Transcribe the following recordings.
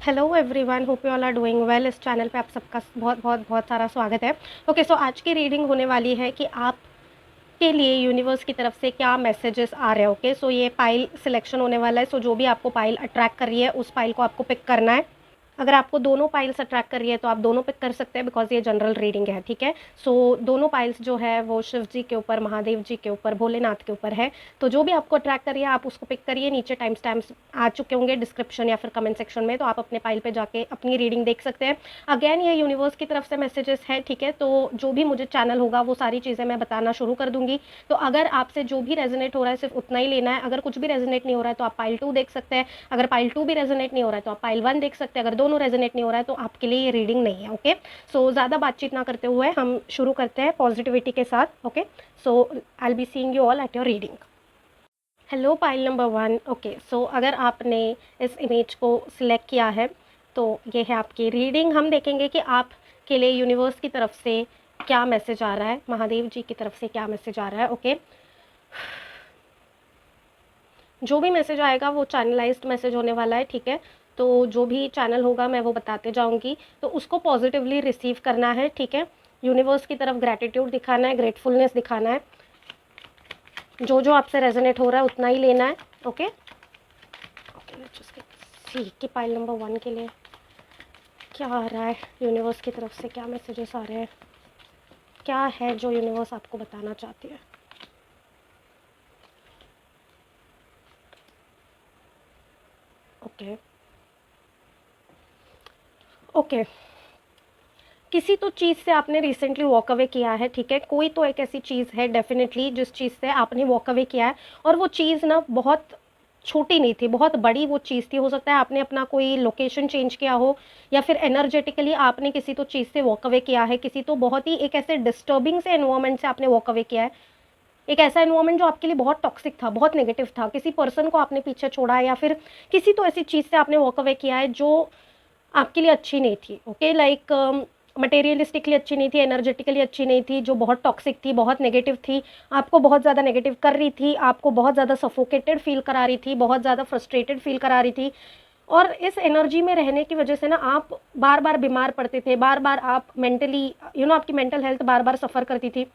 Hello everyone, hope you all are doing well. इस channel पे आप सबका बहुत बहुत बहुत सारा स्वागत है। ओके, सो आज की रीडिंग होने वाली है कि आप के लिए यूनिवर्स की तरफ से क्या मैसेजेस आ रहे हैं। ओके, सो ये पाइल सिलेक्शन होने वाला है। सो जो भी आपको पाइल अट्रैक्ट कर रही है उस पाइल को आपको पिक करना है। अगर आपको दोनों पाइल्स अट्रैक्ट कर रही है तो आप दोनों पिक कर सकते हैं, बिकॉज ये जनरल रीडिंग है। ठीक है, सो दोनों पाइल्स जो है वो शिव जी के ऊपर, महादेव जी के ऊपर, भोलेनाथ के ऊपर है। तो जो भी आपको अट्रैक्ट करिए आप उसको पिक करिए। नीचे टाइम स्टैम्प्स आ चुके होंगे डिस्क्रिप्शन या फिर कमेंट सेक्शन में, तो आप अपने पाइल पे जाके अपनी रीडिंग देख सकते हैं। अगेन ये यूनिवर्स की तरफ से मैसेजेस है। ठीक है, तो जो भी मुझे चैनल होगा वो सारी चीज़ें मैं बताना शुरू कर दूंगी। तो अगर आपसे जो भी रेजोनेट हो रहा है सिर्फ उतना ही लेना है। अगर कुछ भी रेजोनेट नहीं हो रहा है तो आप पाइल 2 देख सकते हैं। अगर पाइल 2 भी रेजोनेट नहीं हो रहा है तो आप पाइल 1 देख सकते हैं। अगर दोनों रेजोनेट नहीं हो रहा है तो आपके लिए ये रीडिंग नहीं है। ओके, सो ज़्यादा बातचीत ना करते हुए हम शुरू करते हैं पॉजिटिविटी के साथ। Okay, so I will be seeing you all at your reading. Hello pile number 1। Okay, so अगर आपने इस इमेज को सिलेक्ट किया है तो ये है आपकी रीडिंग। हम देखेंगे कि आपके लिए यूनिवर्स की तरफ से क्या मैसेज आ रहा है, महादेव जी की तरफ से क्या मैसेज आ रहा है। ओके, जो भी मैसेज आएगा वो चैनलाइज्ड मैसेज होने वाला है। ठीक है, तो जो भी चैनल होगा मैं वो बताते जाऊंगी, तो उसको पॉजिटिवली रिसीव करना है। ठीक है, यूनिवर्स की तरफ ग्रैटिट्यूड दिखाना है, ग्रेटफुलनेस दिखाना है। जो जो आपसे रेजोनेट हो रहा है उतना ही लेना है। ओके ओके, लेट्स जस्ट सी कि पाइल नंबर 1 के लिए क्या आ रहा है, यूनिवर्स की तरफ से क्या मैसेजेस आ रहे हैं, क्या है जो यूनिवर्स आपको बताना चाहती है। ओके ओके, किसी तो चीज़ से आपने रिसेंटली वॉक अवे किया है। ठीक है, कोई तो एक ऐसी चीज़ है डेफिनेटली जिस चीज़ से आपने वॉक अवे किया है, और वो चीज़ ना बहुत छोटी नहीं थी, बहुत बड़ी वो चीज़ थी। हो सकता है आपने अपना कोई लोकेशन चेंज किया हो, या फिर एनर्जेटिकली आपने किसी तो चीज़ से वॉक अवे किया है। किसी तो बहुत ही एक ऐसे डिस्टर्बिंग से एनवायरमेंट से आपने वॉक अवे किया है। एक ऐसा एनवायरमेंट जो आपके लिए बहुत टॉक्सिक था, बहुत नेगेटिव था। किसी पर्सन को आपने पीछे छोड़ा है, या फिर किसी तो ऐसी चीज़ से आपने वॉक अवे किया है जो आपके लिए अच्छी नहीं थी। ओके, लाइक मटेरियलिस्टिकली अच्छी नहीं थी, एनर्जेटिकली अच्छी नहीं थी, जो बहुत टॉक्सिक थी, बहुत नेगेटिव थी, आपको बहुत ज़्यादा नेगेटिव कर रही थी, आपको बहुत ज़्यादा सफोकेटेड फील करा रही थी, बहुत ज़्यादा फ्रस्ट्रेटेड फील करा रही थी। और इस एनर्जी में रहने की वजह से ना आप बार बार बीमार पड़ते थे, बार बार आप मेंटली आपकी मेंटल हेल्थ बार बार सफ़र करती थी।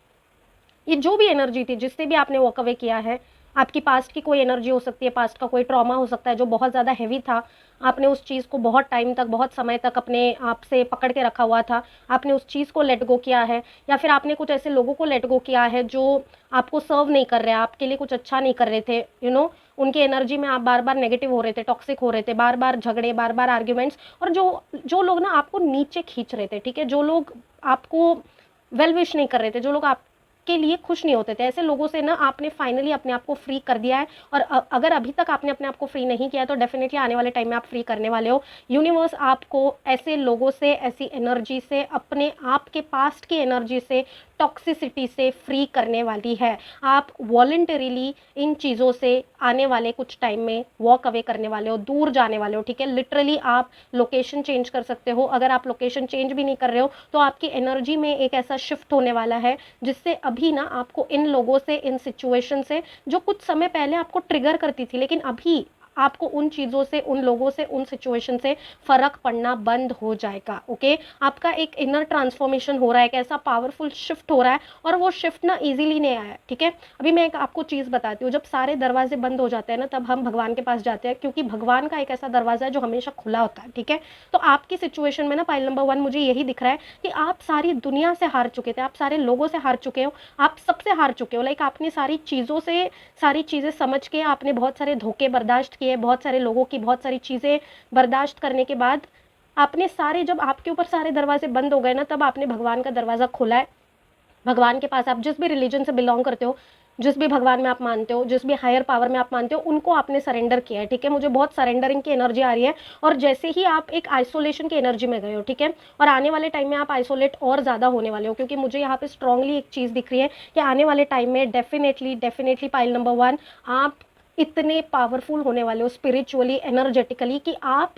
ये जो भी एनर्जी थी जिससे भी आपने वॉक अवे किया है, आपकी पास्ट की कोई एनर्जी हो सकती है, पास्ट का कोई ट्रॉमा हो सकता है जो बहुत ज़्यादा हैवी था। आपने उस चीज़ को बहुत टाइम तक, बहुत समय तक अपने आप से पकड़ के रखा हुआ था। आपने उस चीज़ को लेट गो किया है, या फिर आपने कुछ ऐसे लोगों को लेट गो किया है जो आपको सर्व नहीं कर रहे, आपके लिए कुछ अच्छा नहीं कर रहे थे। उनकी एनर्जी में आप बार बार नेगेटिव हो रहे थे, टॉक्सिक हो रहे थे, बार बार झगड़े, बार बार आर्ग्यूमेंट्स। और जो जो लोग ना आपको नीचे खींच रहे थे, ठीक है, जो लोग आपको वेल विश नहीं कर रहे थे, जो लोग आपके लिए खुश नहीं होते थे, ऐसे लोगों से ना आपने फाइनली अपने आप को फ्री कर दिया है। और अगर अभी तक आपने अपने आप को फ्री नहीं किया है तो डेफिनेटली आने वाले टाइम में आप फ्री करने वाले हो। यूनिवर्स आपको ऐसे लोगों से, ऐसी एनर्जी से, अपने आप के पास्ट की एनर्जी से, टॉक्सिसिटी से फ्री करने वाली है। आप वॉलंटरीली इन चीज़ों से आने वाले कुछ टाइम में वॉक अवे करने वाले हो, दूर जाने वाले हो। ठीक है, लिटरली आप लोकेशन चेंज कर सकते हो। अगर आप लोकेशन चेंज भी नहीं कर रहे हो तो आपकी एनर्जी में एक ऐसा शिफ्ट होने वाला है जिससे अभी ना आपको इन लोगों से, इन सिचुएशन से, जो कुछ समय पहले आपको ट्रिगर करती थी, लेकिन अभी आपको उन चीज़ों से, उन लोगों से, उन सिचुएशन से फ़र्क पड़ना बंद हो जाएगा। ओके, आपका एक इनर ट्रांसफॉर्मेशन हो रहा है, एक ऐसा पावरफुल शिफ्ट हो रहा है, और वो शिफ्ट ना इजीली नहीं आया है। ठीक है, अभी मैं एक आपको चीज़ बताती हूँ। जब सारे दरवाजे बंद हो जाते हैं ना, तब हम भगवान के पास जाते हैं, क्योंकि भगवान का एक ऐसा दरवाज़ा है जो हमेशा खुला होता है। ठीक है, तो आपकी सिचुएशन में ना पाइल नंबर 1 मुझे यही दिख रहा है कि आप सारी दुनिया से हार चुके थे, आप सारे लोगों से हार चुके हो, आप सबसे हार चुके हो। लाइक आपने सारी चीज़ों से, सारी चीज़ें समझ के, आपने बहुत सारे धोखे बर्दाश्त किए, बहुत सारे लोगों की बहुत सारी चीज़ें बर्दाश्त करने के बाद आपने सारे, जब आपके ऊपर सारे दरवाजे बंद हो गए ना, तब आपने भगवान का दरवाज़ा खोला है। भगवान के पास, आप जिस भी रिलीजन से बिलोंग करते हो, जिस भी भगवान में आप मानते हो, जिस भी हायर पावर में आप मानते हो, उनको आपने सरेंडर किया है। ठीक है, मुझे बहुत सरेंडरिंग की एनर्जी आ रही है। और जैसे ही आप एक आइसोलेशन की एनर्जी में गए हो, ठीक है, और आने वाले टाइम में आप आइसोलेट और ज़्यादा होने वाले हो, क्योंकि मुझे यहाँ पे स्ट्रांगली एक चीज़ दिख रही है कि आने वाले टाइम में डेफिनेटली डेफिनेटली पाइल नंबर 1, आप इतने पावरफुल होने वाले हो स्पिरिचुअली, एनर्जेटिकली, कि आप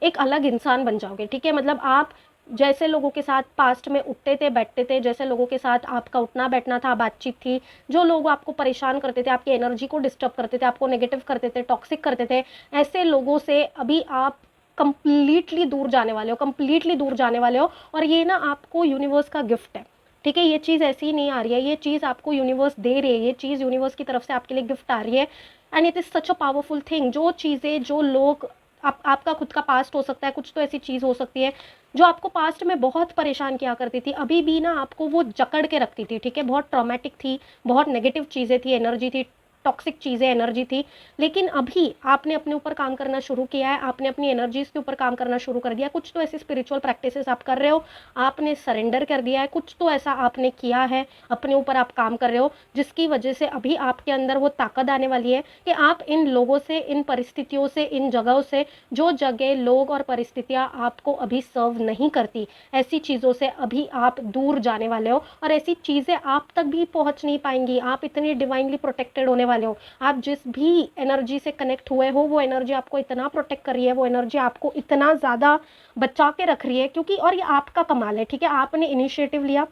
एक अलग इंसान बन जाओगे। ठीक है, मतलब आप जैसे लोगों के साथ पास्ट में उठते थे, बैठते थे, जैसे लोगों के साथ आपका उठना बैठना था, बातचीत थी, जो लोग आपको परेशान करते थे, आपकी एनर्जी को डिस्टर्ब करते थे, आपको नेगेटिव करते थे, टॉक्सिक करते थे, ऐसे लोगों से अभी आप कंप्लीटली दूर जाने वाले हो, कंप्लीटली दूर जाने वाले हो। और ये ना आपको यूनिवर्स का गिफ्ट है, ठीक है। ये चीज़ ऐसी ही नहीं आ रही है, ये चीज़ आपको यूनिवर्स दे रही है, ये चीज़ यूनिवर्स की तरफ से आपके लिए गिफ्ट आ रही है। And it is such a powerful thing. जो चीज़ें, जो लोग, आपका खुद का पास्ट हो सकता है, कुछ तो ऐसी चीज़ हो सकती है जो आपको पास्ट में बहुत परेशान किया करती थी, अभी भी ना आपको वो जकड़ के रखती थी, ठीक है। बहुत ट्रॉमेटिक थी, बहुत नेगेटिव चीज़ें थी, एनर्जी थी, टॉक्सिक चीज़ें, एनर्जी थी। लेकिन अभी आपने अपने ऊपर काम करना शुरू किया है, आपने अपनी एनर्जीज़ के ऊपर काम करना शुरू कर दिया। कुछ तो ऐसी स्पिरिचुअल प्रैक्टिसेस आप कर रहे हो, आपने सरेंडर कर दिया है, कुछ तो ऐसा आपने किया है, अपने ऊपर आप काम कर रहे हो, जिसकी वजह से अभी आपके अंदर वो ताकत आने वाली है कि आप इन लोगों से, इन परिस्थितियों से, इन जगहों से, जो जगह, लोग और परिस्थितियाँ आपको अभी सर्व नहीं करती, ऐसी चीज़ों से अभी आप दूर जाने वाले हो। और ऐसी चीज़ें आप तक भी पहुँच नहीं पाएंगी, आप इतने डिवाइनली प्रोटेक्टेड होने वाले हो। आप जिस भी एनर्जी से कनेक्ट हुए हो, वो एनर्जी आपको इतना प्रोटेक्ट कर रही है, वो एनर्जी आपको इतना ज़्यादा बचा के रख रही है, क्योंकि और ये आपका कमाल है, ठीक है। आपने इनिशिएटिव लिया,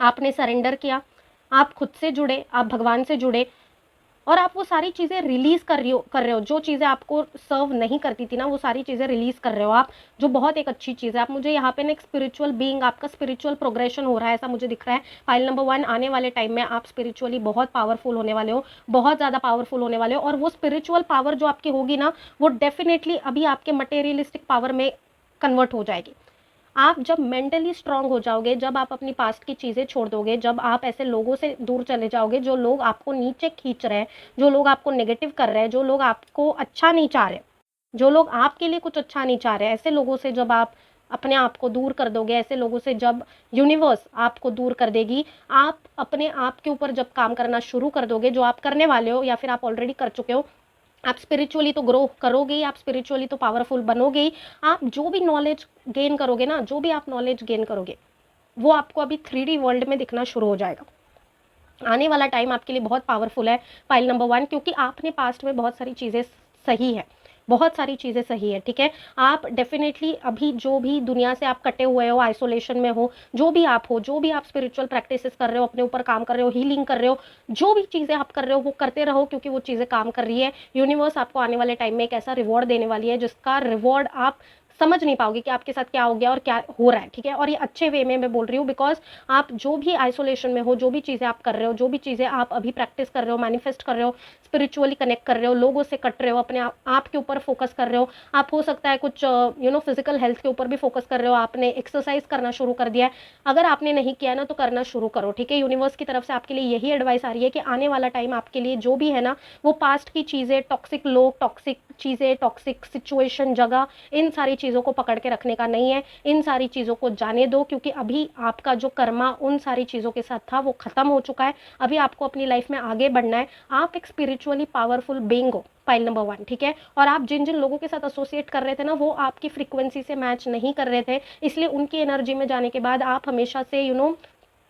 आपने सरेंडर किया, आप खुद से जुड़े, आप भगवान से जुड़े, और आप वो सारी चीज़ें रिलीज़ कर रहे हो, जो चीज़ें आपको सर्व नहीं करती थी ना, वो सारी चीज़ें रिलीज़ कर रहे हो आप, जो बहुत एक अच्छी चीज़ है। आप मुझे यहाँ पे ना एक स्पिरिचुअल बीइंग, आपका स्पिरिचुअल प्रोग्रेशन हो रहा है, ऐसा मुझे दिख रहा है। फाइल नंबर 1, आने वाले टाइम में आप स्पिरिचुअली बहुत पावरफुल होने वाले हो, बहुत ज़्यादा पावरफुल होने वाले हो। और वो स्पिरिचुअल पावर जो आपकी होगी ना, वो डेफिनेटली अभी आपके मटेरियलिस्टिक पावर में कन्वर्ट हो जाएगी। आप जब मेंटली स्ट्रांग हो जाओगे, जब आप अपनी पास्ट की चीज़ें छोड़ दोगे, जब आप ऐसे लोगों से दूर चले जाओगे जो लोग आपको नीचे खींच रहे हैं, जो लोग आपको नेगेटिव कर रहे हैं, जो लोग आपको अच्छा नहीं चाह रहे, जो लोग आपके लिए कुछ अच्छा नहीं चाह रहे, ऐसे लोगों से जब आप अपने आप को दूर कर दोगे, ऐसे लोगों से जब यूनिवर्स आपको दूर कर देगी, आप अपने आप के ऊपर जब काम करना शुरू कर दोगे, जो आप करने वाले हो या फिर आप ऑलरेडी कर चुके हो, आप स्पिरिचुअली तो ग्रो करोगे ही, आप स्पिरिचुअली तो पावरफुल बनोगे ही। आप जो भी नॉलेज गेन करोगे ना, जो भी आप नॉलेज गेन करोगे, वो आपको अभी 3D वर्ल्ड में दिखना शुरू हो जाएगा। आने वाला टाइम आपके लिए बहुत पावरफुल है, फाइल नंबर 1, क्योंकि आपने पास्ट में बहुत सारी चीज़ें सही है, बहुत सारी चीज़ें सही है, ठीक है। आप डेफिनेटली अभी जो भी दुनिया से आप कटे हुए हो, आइसोलेशन में हो, जो भी आप हो, जो भी आप स्पिरिचुअल प्रैक्टिसेस कर रहे हो, अपने ऊपर काम कर रहे हो, हीलिंग कर रहे हो, जो भी चीज़ें आप कर रहे हो वो करते रहो, क्योंकि वो चीज़ें काम कर रही है। यूनिवर्स आपको आने वाले टाइम में एक ऐसा रिवॉर्ड देने वाली है जिसका रिवॉर्ड आप समझ नहीं पाओगे कि आपके साथ क्या हो गया और क्या हो रहा है, ठीक है। और ये अच्छे वे में मैं बोल रही हूँ, बिकॉज आप जो भी आइसोलेशन में हो, जो भी चीज़ें आप कर रहे हो, जो भी चीज़ें आप अभी प्रैक्टिस कर रहे हो, मैनिफेस्ट कर रहे हो, स्पिरिचुअली कनेक्ट कर रहे हो, लोगों से कट रहे हो, अपने आप के ऊपर फोकस कर रहे हो, आप हो सकता है कुछ फिजिकल हेल्थ के ऊपर भी फोकस कर रहे हो, आपने एक्सरसाइज करना शुरू कर दिया है। अगर आपने नहीं किया ना, तो करना शुरू करो, ठीक है। यूनिवर्स की तरफ से आपके लिए यही एडवाइस आ रही है कि आने वाला टाइम आपके लिए जो भी है ना, वो पास्ट की चीज़ें, टॉक्सिक लोग, टॉक्सिक चीज़ें, टॉक्सिक सिचुएशन, जगह, इन सारी चीज़ों को पकड़ के रखने का नहीं है। इन सारी चीज़ों को जाने दो, क्योंकि अभी आपका जो कर्मा उन सारी चीज़ों के साथ था वो ख़त्म हो चुका है। अभी आपको अपनी लाइफ में आगे बढ़ना है। आप एक स्पिरिचुअली पावरफुल बीइंग हो, फाइल नंबर 1, ठीक है। और आप जिन जिन लोगों के साथ एसोसिएट कर रहे थे ना, वो आपकी फ्रीक्वेंसी से मैच नहीं कर रहे थे, इसलिए उनकी एनर्जी में जाने के बाद आप हमेशा से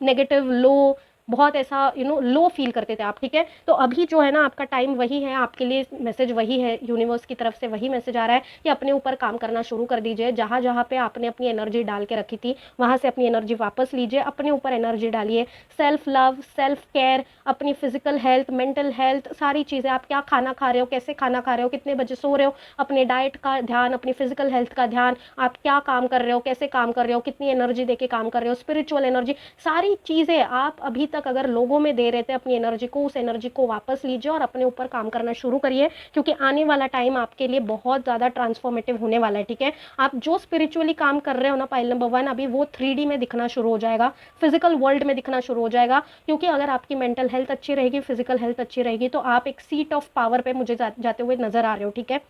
नेगेटिव, लो, बहुत ऐसा लो फील करते थे आप, ठीक है। तो अभी जो है ना, आपका टाइम वही है, आपके लिए मैसेज वही है, यूनिवर्स की तरफ से वही मैसेज आ रहा है कि अपने ऊपर काम करना शुरू कर दीजिए। जहाँ जहाँ पे आपने अपनी एनर्जी डाल के रखी थी, वहाँ से अपनी एनर्जी वापस लीजिए, अपने ऊपर एनर्जी डालिए। सेल्फ लव, सेल्फ केयर, अपनी फिजिकल हेल्थ, मेंटल हेल्थ, सारी चीज़ें, आप क्या खाना खा रहे हो, कैसे खाना खा रहे हो, कितने बजे सो रहे हो, अपने डाइट का ध्यान, अपनी फिजिकल हेल्थ का ध्यान, आप क्या काम कर रहे हो, कैसे काम कर रहे हो, कितनी एनर्जी देके काम कर रहे हो, स्पिरिचुअल एनर्जी, सारी चीज़ें आप अभी तक अगर लोगों में दे रहे थे अपनी एनर्जी को, उस एनर्जी को वापस लीजिए और अपने ऊपर काम करना शुरू करिए, क्योंकि आने वाला टाइम आपके लिए बहुत ज़्यादा ट्रांसफॉर्मेटिव होने वाला है, ठीक है। आप जो स्पिरिचुअली काम कर रहे हो ना, पाइल नंबर 1, अभी वो 3D में दिखना शुरू हो जाएगा, फिजिकल वर्ल्ड में दिखना शुरू हो जाएगा। क्योंकि अगर आपकी मेंटल हेल्थ अच्छी रहेगी, फिजिकल हेल्थ अच्छी रहेगी, तो आप एक सीट ऑफ पावर पे मुझे जाते हुए नजर आ रहे हो, ठीक है।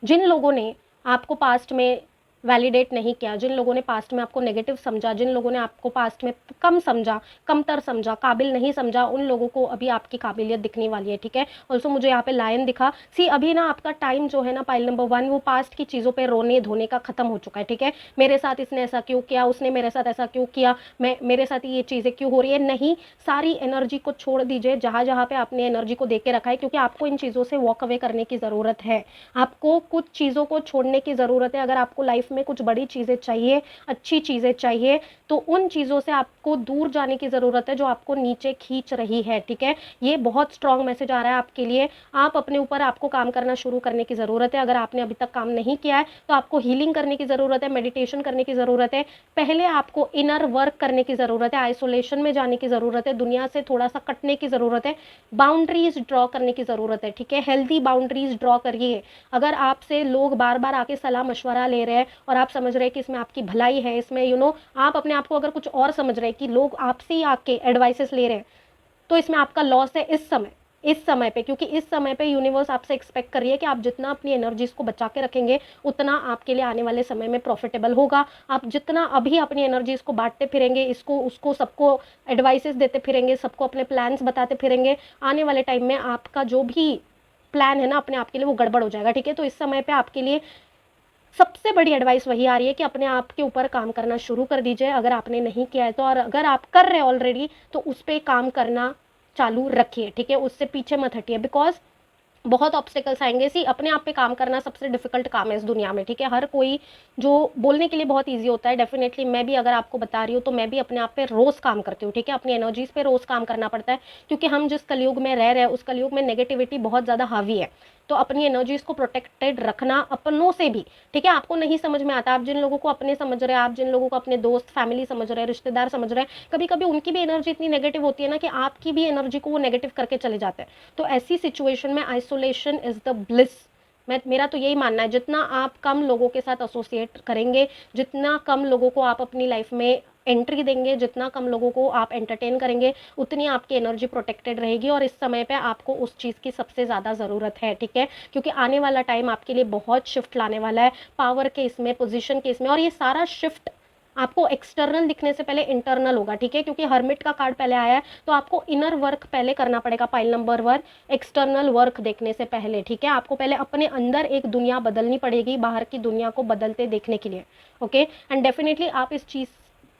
जिन लोगों ने आपको पास्ट में वैलिडेट नहीं किया, जिन लोगों ने पास्ट में आपको नेगेटिव समझा, जिन लोगों ने आपको पास्ट में कम समझा, कमतर समझा, काबिल नहीं समझा, उन लोगों को अभी आपकी काबिलियत दिखने वाली है, ठीक है। ऑल्सो मुझे यहाँ पे लायन दिखा, सी अभी ना आपका टाइम जो है ना, पाइल नंबर 1, वो पास्ट की चीज़ों पे रोने धोने का खत्म हो चुका है, ठीक है। मेरे साथ इसने ऐसा क्यों किया, उसने मेरे साथ ऐसा क्यों किया, मेरे साथ ये चीज़ें क्यों हो रही है, नहीं, सारी एनर्जी को छोड़ दीजिए, जहाँ जहाँ पे आपने एनर्जी को दे के रखा है, क्योंकि आपको इन चीज़ों से वॉक अवे करने की ज़रूरत है। आपको कुछ चीज़ों को छोड़ने की ज़रूरत है। अगर आपको लाइफ लाइफ में कुछ बड़ी चीज़ें चाहिए, अच्छी चीज़ें चाहिए, तो उन चीज़ों से आपको दूर जाने की ज़रूरत है जो आपको नीचे खींच रही है, ठीक है। ये बहुत स्ट्रॉन्ग मैसेज आ रहा है आपके लिए। आप अपने ऊपर आपको काम करना शुरू करने की ज़रूरत है। अगर आपने अभी तक काम नहीं किया है तो आपको हीलिंग करने की ज़रूरत है, मेडिटेशन करने की ज़रूरत है। पहले आपको इनर वर्क करने की ज़रूरत है, आइसोलेशन में जाने की ज़रूरत है, दुनिया से थोड़ा सा कटने की ज़रूरत है, बाउंड्रीज ड्रॉ करने की ज़रूरत है, ठीक है। हेल्दी बाउंड्रीज ड्रॉ करिए। अगर आपसे लोग बार बार आके सलाह मशवरा ले रहे हैं और आप समझ रहे हैं कि इसमें आपकी भलाई है, इसमें आप अपने आप को अगर कुछ और समझ रहे हैं कि लोग आपसे ही आके एडवाइसेस ले रहे हैं, तो इसमें आपका लॉस है इस समय पे, क्योंकि इस समय पे यूनिवर्स आपसे एक्सपेक्ट कर रही है कि आप जितना अपनी एनर्जीज को बचा के रखेंगे उतना आपके लिए आने वाले समय में प्रॉफिटेबल होगा। आप जितना अभी अपनी एनर्जीज को बांटते फिरेंगे, इसको उसको सबको एडवाइसेस देते फिरेंगे, सबको अपने प्लान्स बताते फिरेंगे, आने वाले टाइम में आपका जो भी प्लान है ना अपने आप के लिए वो गड़बड़ हो जाएगा, ठीक है। तो इस समय पे आपके लिए सबसे बड़ी एडवाइस वही आ रही है कि अपने आप के ऊपर काम करना शुरू कर दीजिए, अगर आपने नहीं किया है तो। और अगर आप कर रहे हैं ऑलरेडी तो उस पर काम करना चालू रखिए, ठीक है। उससे पीछे मत हटिए, बिकॉज बहुत ऑब्स्टिकल्स आएंगे। सी अपने आप पे काम करना सबसे डिफिकल्ट काम है इस दुनिया में, ठीक है। हर कोई जो बोलने के लिए बहुत ईजी होता है, डेफिनेटली मैं भी अगर आपको बता रही हूँ तो मैं भी अपने आप पे रोज़ काम करती हूँ, ठीक है। अपनी एनर्जीज पे रोज़ काम करना पड़ता है, क्योंकि हम जिस कलयुग में रह रहे हैं उस कलयुग में नेगेटिविटी बहुत ज़्यादा हावी है। तो अपनी एनर्जीज को प्रोटेक्टेड रखना अपनों से भी, ठीक है। आपको नहीं समझ में आता, आप जिन लोगों को अपने समझ रहे हैं, आप जिन लोगों को अपने दोस्त फैमिली समझ रहे हैं, रिश्तेदार समझ रहे हैं, कभी कभी उनकी भी एनर्जी इतनी नेगेटिव होती है ना कि आपकी भी एनर्जी को वो नेगेटिव करके चले जाते हैं। तो ऐसी सिचुएशन में आइसोलेशन इज द ब्लिस। मेरा तो यही मानना है, जितना आप कम लोगों के साथ एसोसिएट करेंगे, जितना कम लोगों को आप अपनी लाइफ में एंट्री देंगे, जितना कम लोगों को आप एंटरटेन करेंगे, उतनी आपकी एनर्जी प्रोटेक्टेड रहेगी। और इस समय पे आपको उस चीज़ की सबसे ज़्यादा ज़रूरत है, ठीक है। क्योंकि आने वाला टाइम आपके लिए बहुत शिफ्ट लाने वाला है, पावर के इसमें, पोजीशन के इसमें। और ये सारा शिफ्ट आपको एक्सटर्नल दिखने से पहले इंटरनल होगा, ठीक है। क्योंकि हर्मिट का कार्ड पहले आया है, तो आपको इनर वर्क पहले करना पड़ेगा, पाइल नंबर 1, एक्सटर्नल वर्क देखने से पहले, ठीक है। आपको पहले अपने अंदर एक दुनिया बदलनी पड़ेगी बाहर की दुनिया को बदलते देखने के लिए, ओके। एंड डेफिनेटली आप इस चीज़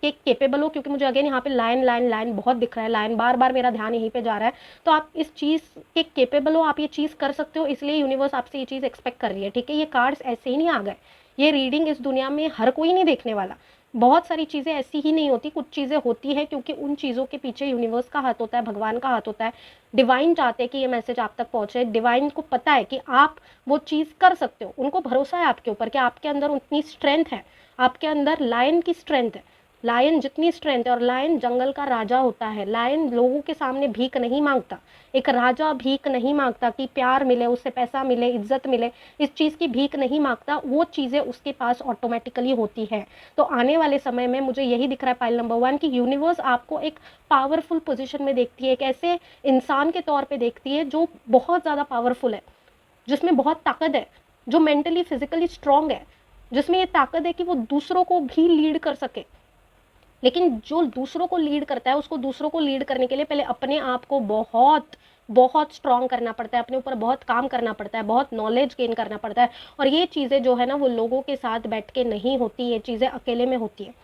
के केपेबल हो, क्योंकि मुझे अगेन यहाँ पे लाइन लाइन लाइन बहुत दिख रहा है, लाइन बार बार मेरा ध्यान यहीं पे जा रहा है। तो आप इस चीज़ के केपेबल हो, आप ये चीज़ कर सकते हो, इसलिए यूनिवर्स आपसे ये चीज़ एक्सपेक्ट कर रही है, ठीक है। ये कार्ड्स ऐसे ही नहीं आ गए, ये रीडिंग इस दुनिया में हर कोई नहीं देखने वाला। बहुत सारी चीज़ें ऐसी ही नहीं होती, कुछ चीज़ें होती हैं क्योंकि उन चीज़ों के पीछे यूनिवर्स का हाथ होता है, भगवान का हाथ होता है। डिवाइन चाहते हैं कि ये मैसेज आप तक पहुँचे, डिवाइन को पता है कि आप वो चीज़ कर सकते हो, उनको भरोसा है आपके ऊपर कि आपके अंदर उतनी स्ट्रेंथ है, आपके अंदर लायन की स्ट्रेंथ है। लायन जितनी स्ट्रेंथ है, और लायन जंगल का राजा होता है, लायन लोगों के सामने भीख नहीं मांगता। एक राजा भीख नहीं मांगता कि प्यार मिले, उससे पैसा मिले, इज्जत मिले, इस चीज़ की भीख नहीं मांगता, वो चीज़ें उसके पास ऑटोमेटिकली होती है। तो आने वाले समय में मुझे यही दिख रहा है पाइल नंबर 1 कि यूनिवर्स आपको एक पावरफुल पोजीशन में देखती है, एक ऐसे इंसान के तौर पे देखती है जो बहुत ज़्यादा पावरफुल है, जिसमें बहुत ताकत है, जो मेंटली फिजिकली स्ट्रांग है, जिसमें ये ताकत है कि वो दूसरों को भी लीड कर सके। लेकिन जो दूसरों को लीड करता है, उसको दूसरों को लीड करने के लिए पहले अपने आप को बहुत बहुत स्ट्रॉन्ग करना पड़ता है, अपने ऊपर बहुत काम करना पड़ता है, बहुत नॉलेज गेन करना पड़ता है। और ये चीज़ें जो है ना वो लोगों के साथ बैठ के नहीं होती, ये चीज़ें अकेले में होती है।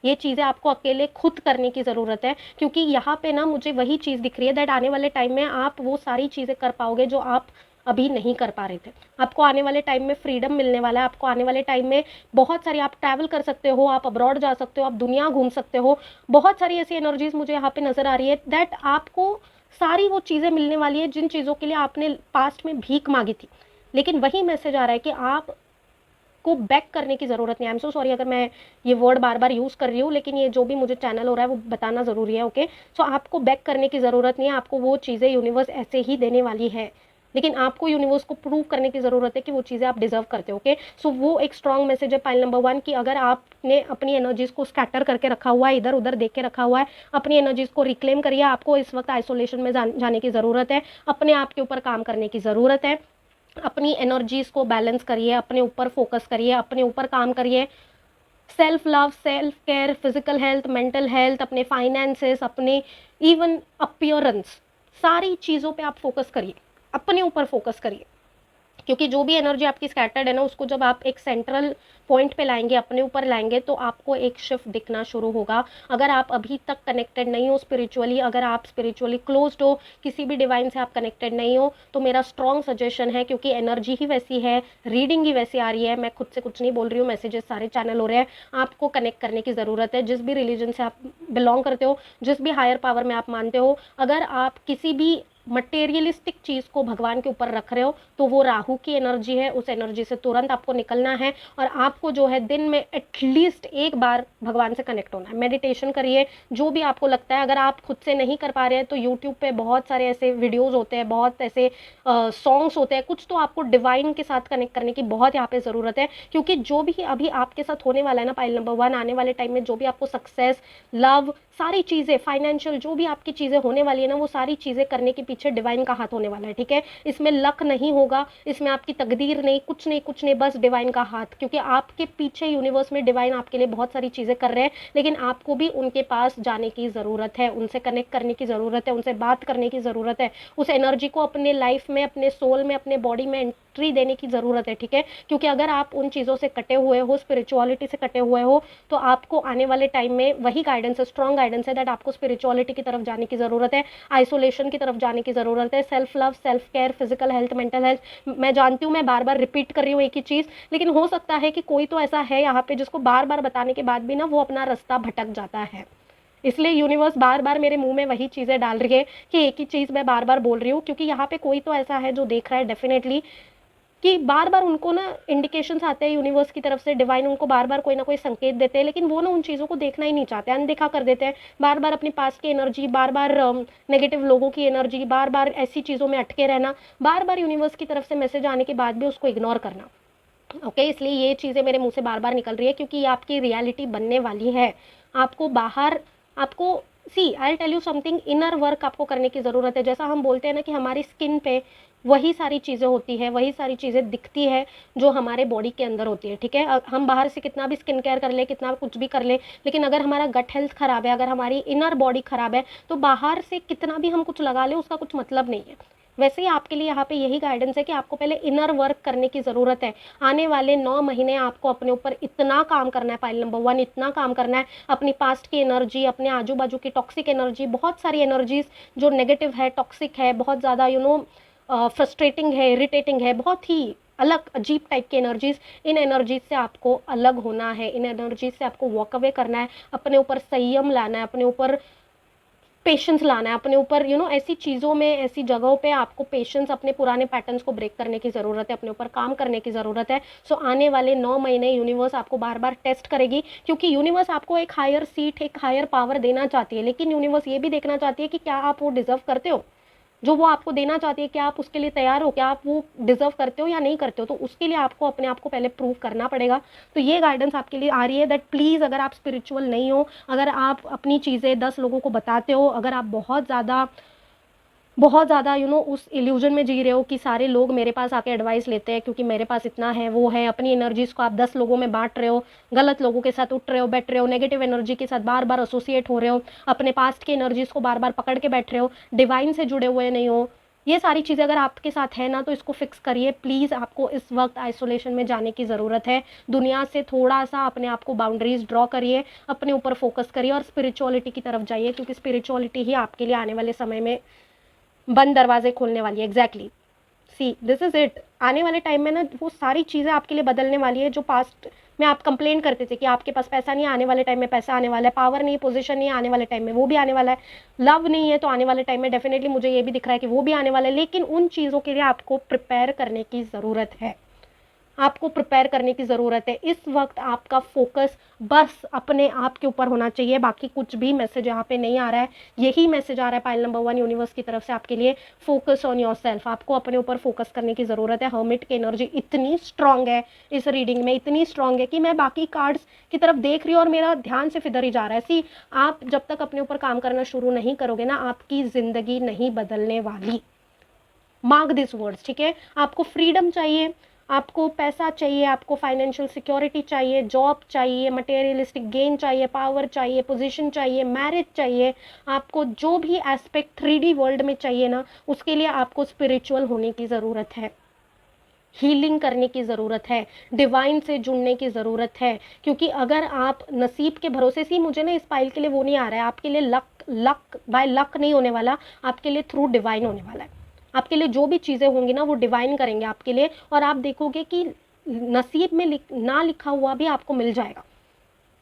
ये चीज़ें आपको अकेले खुद करने की ज़रूरत है, क्योंकि यहाँ पे ना मुझे वही चीज़ दिख रही है दैट आने वाले टाइम में आप वो सारी चीज़ें कर पाओगे जो आप अभी नहीं कर पा रहे थे। आपको आने वाले टाइम में फ्रीडम मिलने वाला है, आपको आने वाले टाइम में बहुत सारी, आप ट्रैवल कर सकते हो, आप अब्रॉड जा सकते हो, आप दुनिया घूम सकते हो। बहुत सारी ऐसी एनर्जीज मुझे यहाँ पे नज़र आ रही है दैट आपको सारी वो चीज़ें मिलने वाली है जिन चीज़ों के लिए आपने पास्ट में भीख मांगी थी। लेकिन वही मैसेज आ रहा है कि आप को बैक करने की ज़रूरत नहीं। आई एम सो सॉरी अगर मैं ये वर्ड बार बार यूज़ कर रही हूँ, लेकिन ये जो भी मुझे चैनल हो रहा है वो बताना ज़रूरी है, ओके। सो आपको बैक करने की ज़रूरत नहीं है, आपको वो चीज़ें यूनिवर्स ऐसे ही देने वाली है, लेकिन आपको यूनिवर्स को प्रूव करने की ज़रूरत है कि वो चीज़ें आप डिजर्व करते हो, ओके। सो वो एक स्ट्रॉन्ग मैसेज है पाइल नंबर 1 कि अगर आपने अपनी एनर्जीज़ को स्कैटर करके रखा हुआ है, इधर उधर देख के रखा हुआ है, अपनी एनर्जीज़ को रिक्लेम करिए। आपको इस वक्त आइसोलेशन में जाने की ज़रूरत है, अपने आप के ऊपर काम करने की ज़रूरत है, अपनी एनर्जीज़ को बैलेंस करिए, अपने ऊपर फोकस करिए, अपने ऊपर काम करिए। Self love, self care, physical health, mental health, अपने फाइनेंसेस, अपने इवन अपीयरेंस, सारी चीज़ों पे आप फोकस करिए, अपने ऊपर फोकस करिए, क्योंकि जो भी एनर्जी आपकी स्कैटर्ड है ना, उसको जब आप एक सेंट्रल पॉइंट पे लाएंगे, अपने ऊपर लाएंगे, तो आपको एक शिफ्ट दिखना शुरू होगा। अगर आप अभी तक कनेक्टेड नहीं हो स्पिरिचुअली, अगर आप स्पिरिचुअली क्लोज्ड हो, किसी भी डिवाइन से आप कनेक्टेड नहीं हो, तो मेरा स्ट्रॉन्ग सजेशन है, क्योंकि एनर्जी ही वैसी है, रीडिंग ही वैसी आ रही है, मैं खुद से कुछ नहीं बोल रही हूँ, मैसेजेस सारे चैनल हो रहे हैं, आपको कनेक्ट करने की ज़रूरत है। जिस भी रिलीजन से आप बिलोंग करते हो, जिस भी हायर पावर में आप मानते हो, अगर आप किसी भी मटेरियलिस्टिक चीज़ को भगवान के ऊपर रख रहे हो, तो वो राहु की एनर्जी है। उस एनर्जी से तुरंत आपको निकलना है, और आपको जो है दिन में एटलीस्ट एक बार भगवान से कनेक्ट होना है। मेडिटेशन करिए, जो भी आपको लगता है। अगर आप खुद से नहीं कर पा रहे हैं, तो यूट्यूब पे बहुत सारे ऐसे वीडियोज़ होते हैं, बहुत ऐसे सॉन्ग्स होते हैं, कुछ तो आपको डिवाइन के साथ कनेक्ट करने की बहुत यहाँ पे ज़रूरत है। क्योंकि जो भी अभी आपके साथ होने वाला है ना, पाइल नंबर 1, आने वाले टाइम में जो भी आपको सक्सेस, लव, सारी चीज़ें, फाइनेंशियल जो भी आपकी चीज़ें होने वाली है ना, वो सारी चीज़ें करने के पीछे डिवाइन का हाथ होने वाला है, ठीक है। इसमें लक नहीं होगा, इसमें आपकी तकदीर नहीं, कुछ नहीं, कुछ नहीं, बस डिवाइन का हाथ। क्योंकि आपके पीछे यूनिवर्स में डिवाइन आपके लिए बहुत सारी चीज़ें कर रहे हैं, लेकिन आपको भी उनके पास जाने की ज़रूरत है, उनसे कनेक्ट करने की ज़रूरत है, उनसे बात करने की ज़रूरत है, उस एनर्जी को अपने लाइफ में, अपने सोल में, अपने बॉडी में एंट्री देने की ज़रूरत है, ठीक है। क्योंकि अगर आप उन चीज़ों से कटे हुए हो, स्पिरिचुअलिटी से कटे हुए हो, तो आपको आने वाले टाइम में वही गाइडेंस है, स्ट्रॉन्ग गाइडेंस है, दैट आपको स्पिरिचुअलिटी की तरफ जाने की ज़रूरत है, आइसोलेशन की तरफ जाने की ज़रूरत है, self love, self care, physical health, mental health. मैं जानती हूँ मैं बार बार रिपीट कर रही हूँ एक ही चीज़, लेकिन हो सकता है कि कोई तो ऐसा है यहाँ पे जिसको बार बार बताने के बाद भी ना वो अपना रास्ता भटक जाता है। इसलिए यूनिवर्स बार बार मेरे मुंह में वही चीज़ें डाल रही है कि एक ही चीज़ मैं बार बार बोल रही हूँ, क्योंकि यहाँ पे कोई तो ऐसा है जो देख रहा है डेफिनेटली, कि बार बार उनको ना इंडिकेशंस आते हैं यूनिवर्स की तरफ से, डिवाइन उनको बार बार कोई ना कोई संकेत देते हैं, लेकिन वो ना उन चीज़ों को देखना ही नहीं चाहते, अनदेखा कर देते हैं। बार बार अपनी पास की एनर्जी, बार बार नेगेटिव लोगों की एनर्जी, बार बार ऐसी चीज़ों में अटके रहना, बार बार यूनिवर्स की तरफ से मैसेज आने के बाद भी उसको इग्नोर करना। ओके, इसलिए ये चीज़ें मेरे मुंह से बार बार निकल रही है, क्योंकि ये आपकी रियलिटी बनने वाली है। आपको बाहर, आपको, see I tell you something, inner work आपको करने की ज़रूरत है। जैसा हम बोलते हैं ना कि हमारी स्किन पे वही सारी चीज़ें होती है, वही सारी चीज़ें दिखती है जो हमारे बॉडी के अंदर होती है, ठीक है। हम बाहर से कितना भी स्किन केयर कर ले, कितना कुछ भी कर ले, लेकिन अगर हमारा गट हेल्थ ख़राब है, अगर हमारी इनर बॉडी ख़राब है, तो बाहर से कितना भी हम कुछ लगा ले उसका कुछ मतलब नहीं है। वैसे ही आपके लिए यहाँ पे यही गाइडेंस है कि आपको पहले इनर वर्क करने की ज़रूरत है। आने वाले 9 महीने आपको अपने ऊपर इतना काम करना है, पाइल नंबर 1, इतना काम करना है, अपनी पास्ट की एनर्जी, अपने आजू बाजू की टॉक्सिक एनर्जी, बहुत सारी एनर्जीज जो नेगेटिव है, टॉक्सिक है, बहुत ज़्यादा फ्रस्ट्रेटिंग है, इरिटेटिंग है, बहुत ही अलग अजीब टाइप की एनर्जीज, इन एनर्जीज से आपको अलग होना है, इन एनर्जीज से आपको वॉक अवे करना है, अपने ऊपर संयम लाना है, अपने ऊपर पेशेंस लाना है, अपने ऊपर ऐसी चीज़ों में, ऐसी जगहों पे आपको पेशेंस, अपने पुराने पैटर्न्स को ब्रेक करने की ज़रूरत है, अपने ऊपर काम करने की ज़रूरत है। सो आने वाले 9 महीने यूनिवर्स आपको बार बार टेस्ट करेगी, क्योंकि यूनिवर्स आपको एक हायर सीट, एक हायर पावर देना चाहती है, लेकिन यूनिवर्स ये भी देखना चाहती है कि क्या आप वो डिज़र्व करते हो, जो वो आपको देना चाहती है, क्या आप उसके लिए तैयार हो, क्या आप वो डिजर्व करते हो या नहीं करते हो। तो उसके लिए आपको अपने आप को पहले प्रूव करना पड़ेगा। तो ये गाइडेंस आपके लिए आ रही है, दैट प्लीज़, अगर आप स्पिरिचुअल नहीं हो, अगर आप अपनी चीज़ें 10 लोगों को बताते हो, अगर आप बहुत ज़्यादा उस इल्यूजन में जी रहे हो कि सारे लोग मेरे पास आके एडवाइस लेते हैं क्योंकि मेरे पास इतना है, वो है, अपनी एनर्जीज़ को आप 10 लोगों में बांट रहे हो, गलत लोगों के साथ उठ रहे हो, बैठ रहे हो, नेगेटिव एनर्जी के साथ बार बार एसोसिएट हो रहे हो, अपने पास्ट की एनर्जीज़ को बार बार पकड़ के बैठ रहे हो, डिवाइन से जुड़े हुए नहीं हो, ये सारी चीज़ें अगर आपके साथ है ना, तो इसको फिक्स करिए प्लीज़। आपको इस वक्त आइसोलेशन में जाने की ज़रूरत है, दुनिया से थोड़ा सा अपने आप को बाउंड्रीज ड्रॉ करिए, अपने ऊपर फोकस करिए और स्पिरिचुअलिटी की तरफ जाइए, क्योंकि स्पिरिचुअलिटी ही आपके लिए आने वाले समय में बंद दरवाजे खोलने वाली है। Exactly, see this is it. आने वाले टाइम में ना वो सारी चीज़ें आपके लिए बदलने वाली है जो पास्ट में आप कंप्लेन करते थे कि आपके पास पैसा नहीं है, आने वाले टाइम में पैसा आने वाला है, पावर नहीं है, पोजीशन नहीं है, आने वाले टाइम में वो भी आने वाला है, लव नहीं है, तो आने वाले टाइम में डेफिनेटली मुझे ये भी दिख रहा है कि वो भी आने वाला है। लेकिन उन चीज़ों के लिए आपको प्रिपेयर करने की ज़रूरत है, आपको प्रिपेयर करने की ज़रूरत है। इस वक्त आपका फोकस बस अपने आप के ऊपर होना चाहिए, बाकी कुछ भी मैसेज यहाँ पे नहीं आ रहा है। यही मैसेज आ रहा है पाइल नंबर 1 यूनिवर्स की तरफ से आपके लिए, फोकस ऑन योर सेल्फ। आपको अपने ऊपर फोकस करने की ज़रूरत है। हर्मिट की एनर्जी इतनी स्ट्रांग है इस रीडिंग में, इतनी स्ट्रांग है कि मैं बाकी कार्ड्स की तरफ देख रही हूँ और मेरा ध्यान सिर्फ इधर ही जा रहा है। सी, आप जब तक अपने ऊपर काम करना शुरू नहीं करोगे ना, आपकी ज़िंदगी नहीं बदलने वाली। मार्क दिस वर्ड्स, ठीक है। आपको फ्रीडम चाहिए, आपको पैसा चाहिए, आपको फाइनेंशियल सिक्योरिटी चाहिए, जॉब चाहिए, मटेरियलिस्टिक गेन चाहिए, पावर चाहिए, पोजीशन चाहिए, मैरिज चाहिए, आपको जो भी एस्पेक्ट 3D वर्ल्ड में चाहिए ना, उसके लिए आपको स्पिरिचुअल होने की ज़रूरत है। हीलिंग करने की ज़रूरत है, डिवाइन से जुड़ने की ज़रूरत है। क्योंकि अगर आप नसीब के भरोसे से, मुझे ना इस पाइल के लिए वो नहीं आ रहा है, आपके लिए लक लक बाय लक नहीं होने वाला, आपके लिए थ्रू डिवाइन होने वाला है। आपके लिए जो भी चीज़ें होंगी ना वो डिवाइन करेंगे आपके लिए, और आप देखोगे कि नसीब में ना लिखा हुआ भी आपको मिल जाएगा,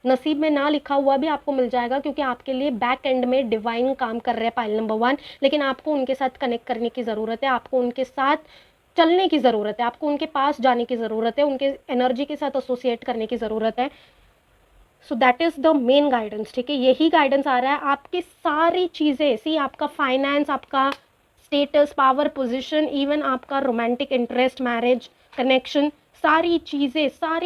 नसीब में ना लिखा हुआ भी आपको मिल जाएगा, क्योंकि आपके लिए बैक एंड में डिवाइन काम कर रहे हैं, पाइल नंबर 1। लेकिन आपको उनके साथ कनेक्ट करने की ज़रूरत है, आपको उनके साथ चलने की ज़रूरत है, आपको उनके पास जाने की ज़रूरत है, उनके एनर्जी के साथ एसोसिएट करने की ज़रूरत है। So that is the main guidance, ठीक है, यही गाइडेंस आ रहा है। आपकी सारी चीज़ें, सी आपका फाइनेंस, आपका स्टेटस, पावर, पोजीशन, इवन आपका रोमांटिक इंटरेस्ट, मैरिज, कनेक्शन, सारी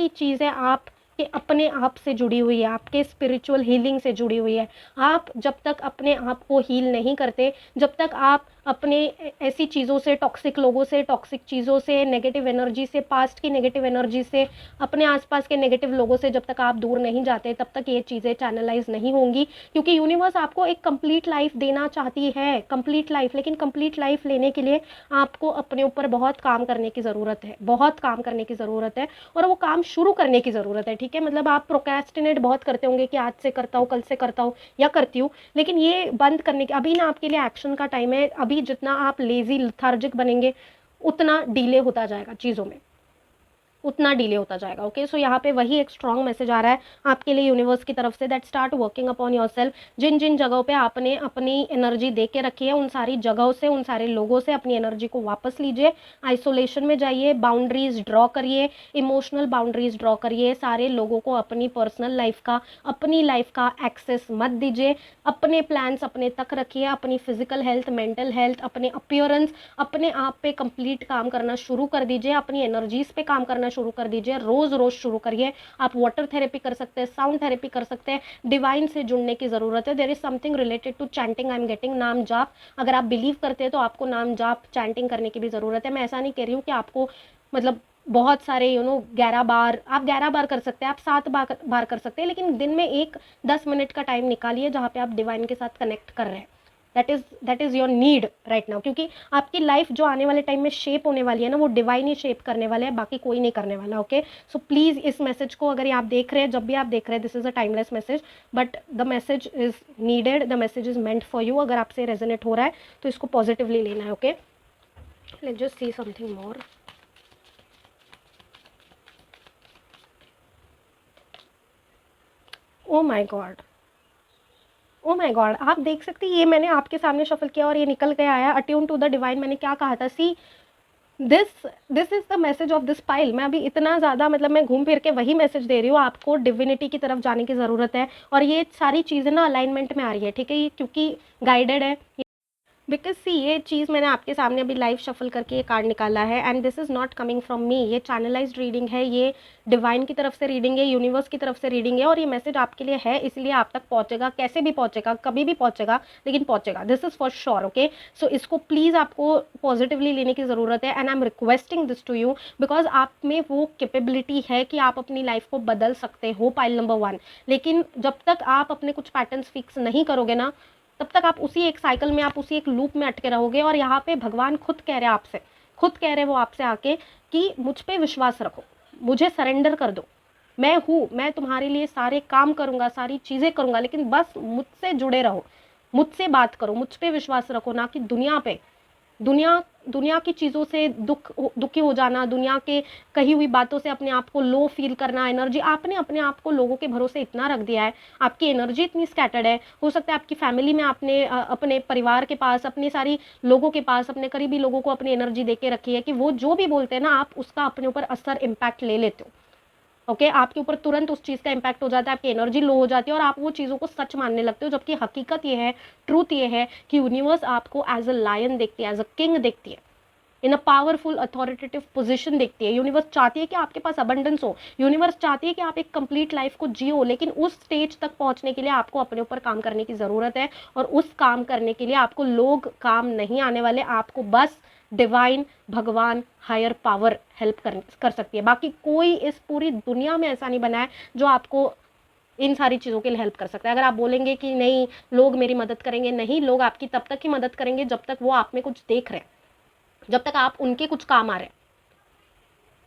चीज़ें आपके अपने आप से जुड़ी हुई है, आपके स्पिरिचुअल हीलिंग से जुड़ी हुई है। आप जब तक अपने आप को हील नहीं करते, जब तक आप अपने ऐसी चीज़ों से, टॉक्सिक लोगों से, टॉक्सिक चीज़ों से, नेगेटिव एनर्जी से, पास्ट की नेगेटिव एनर्जी से, अपने आसपास के नेगेटिव लोगों से जब तक आप दूर नहीं जाते, तब तक ये चीज़ें चैनलाइज नहीं होंगी। क्योंकि यूनिवर्स आपको एक कंप्लीट लाइफ देना चाहती है, कंप्लीट लाइफ, लेकिन कंप्लीट लाइफ लेने के लिए आपको अपने ऊपर बहुत काम करने की ज़रूरत है, बहुत काम करने की ज़रूरत है, और वो काम शुरू करने की ज़रूरत है, ठीक है। मतलब आप प्रोक्रेस्टिनेट बहुत करते होंगे कि आज से करता हूँ, कल से करता हूँ या करती हूँ, लेकिन ये बंद करने की अभी ना आपके लिए एक्शन का टाइम है। अभी जितना आप लेजी लिथार्जिक बनेंगे, उतना डिले होता जाएगा चीज़ों में, उतना डिले होता जाएगा। ओके, सो यहाँ पे वही एक स्ट्रॉन्ग मैसेज आ रहा है आपके लिए यूनिवर्स की तरफ से, that start working upon yourself. जिन जिन जगहों पे आपने अपनी एनर्जी दे के रखी है, उन सारी जगहों से, उन सारे लोगों से अपनी एनर्जी को वापस लीजिए, आइसोलेशन में जाइए, बाउंड्रीज ड्रॉ करिए, इमोशनल बाउंड्रीज ड्रॉ करिए। सारे लोगों को अपनी पर्सनल लाइफ का, अपनी लाइफ का एक्सेस मत दीजिए, अपने प्लान्स अपने तक रखिए, अपनी फिजिकल हेल्थ, मेंटल हेल्थ, अपने अपीयरेंस, अपने आप पे कंप्लीट काम करना शुरू कर दीजिए, अपनी एनर्जीज पे काम करना शुरू कर दीजिए, रोज रोज शुरू करिए। आप वाटर थेरेपी कर सकते हैं, साउंड थेरेपी कर सकते हैं, डिवाइन से जुड़ने की ज़रूरत है। There is something related to chanting, I am getting नाम जाप। अगर आप बिलीव करते हैं तो आपको नाम जाप, चैंटिंग करने की भी ज़रूरत है। मैं ऐसा नहीं कह रही हूँ कि आपको मतलब बहुत सारे 11 बार, आप 11 बार कर सकते हैं, आप 7 बार कर सकते हैं, लेकिन दिन में एक 10 मिनट का टाइम निकालिए जहाँ पे आप डिवाइन के साथ कनेक्ट कर रहे हैं। That is your need right now, क्योंकि आपकी लाइफ जो आने वाले टाइम में शेप होने वाली है ना, वो डिवाइन ही शेप करने वाले हैं, बाकी कोई नहीं करने वाला। ओके, सो प्लीज़ इस मैसेज को अगर आप देख रहे हैं, जब भी आप देख रहे हैं, this is a timeless message, but the message is needed, the message is meant for you. अगर आपसे रेजोनेट हो रहा है तो इसको पॉजिटिवली लेना है। Okay, let's just see something more. Oh my God, oh my God, आप देख सकते हैं, ये मैंने आपके सामने शफल किया और ये निकल के आया अट्यून टू द डिवाइन। मैंने क्या कहा था, see this this is the message of this pile. मैं अभी इतना ज़्यादा मतलब मैं घूम फिर के वही मैसेज दे रही हूँ, आपको डिविनिटी की तरफ जाने की ज़रूरत है, और ये सारी चीज़ें ना अलाइनमेंट में आ रही है, ठीक है, ये क्योंकि गाइडेड है। बिकॉज सी ये चीज़ मैंने आपके सामने अभी लाइव शफल करके ये कार्ड निकाला है, and this is not coming from me, ये चैनलाइज्ड रीडिंग है, ये डिवाइन की तरफ से रीडिंग है, यूनिवर्स की तरफ से रीडिंग है, और ये मैसेज आपके लिए है, इसलिए आप तक पहुंचेगा। कैसे भी पहुंचेगा, कभी भी पहुंचेगा, लेकिन पहुंचेगा, this is for sure. Okay, so इसको प्लीज़ आपको पॉजिटिवली लेने की ज़रूरत है, and I am requesting this to you, because आप में वो कैपेबिलिटी है कि आप अपनी लाइफ को बदल सकते हो, पाइल नंबर 1। लेकिन जब तक आप अपने कुछ पैटर्न्स फिक्स नहीं करोगे ना, तब तक आप उसी एक साइकिल में, आप उसी एक लूप में अटके रहोगे। और यहाँ पे भगवान खुद कह रहे हैं आपसे, खुद कह रहे हैं वो आपसे आके कि मुझ पे विश्वास रखो, मुझे सरेंडर कर दो, मैं हूँ, मैं तुम्हारे लिए सारे काम करूँगा, सारी चीज़ें करूँगा, लेकिन बस मुझसे जुड़े रहो, मुझसे बात करो, मुझ पे विश्वास रखो, ना कि दुनिया पे। दुनिया दुनिया की चीज़ों से दुखी हो जाना, दुनिया के कही हुई बातों से अपने आप को लो फील करना, एनर्जी आपने अपने आप को लोगों के भरोसे इतना रख दिया है, आपकी एनर्जी इतनी स्कैटर्ड है। हो सकता है आपकी फैमिली में आपने अपने परिवार के पास, अपने सारी लोगों के पास, अपने करीबी लोगों को अपनी एनर्जी दे के रखी है कि वो जो भी बोलते हैं ना, आप उसका अपने ऊपर असर, इम्पैक्ट ले लेते हो। ओके, आपके ऊपर तुरंत उस चीज़ का इम्पैक्ट हो जाता है, आपकी एनर्जी लो हो जाती है, और आप वो चीज़ों को सच मानने लगते हो, जबकि हकीकत ये है, ट्रूथ ये है कि यूनिवर्स आपको एज अ लायन देखती है, एज अ किंग देखती है, इन अ पावरफुल अथॉरिटेटिव पोजीशन देखती है। यूनिवर्स चाहती है कि आपके पास अबंडेंस हो, यूनिवर्स चाहती है कि आप एक कंप्लीट लाइफ को जियो, लेकिन उस स्टेज तक पहुंचने के लिए आपको अपने ऊपर काम करने की ज़रूरत है, और उस काम करने के लिए आपको लोग काम नहीं आने वाले, आपको बस डिवाइन, भगवान, हायर पावर हेल्प कर सकती है। बाकी कोई इस पूरी दुनिया में ऐसा नहीं बना है जो आपको इन सारी चीज़ों के लिए हेल्प कर सकता है। अगर आप बोलेंगे कि नहीं लोग मेरी मदद करेंगे, नहीं, लोग आपकी तब तक ही मदद करेंगे जब तक वो आप में कुछ देख रहे हैं, जब तक आप उनके कुछ काम आ रहे हैं।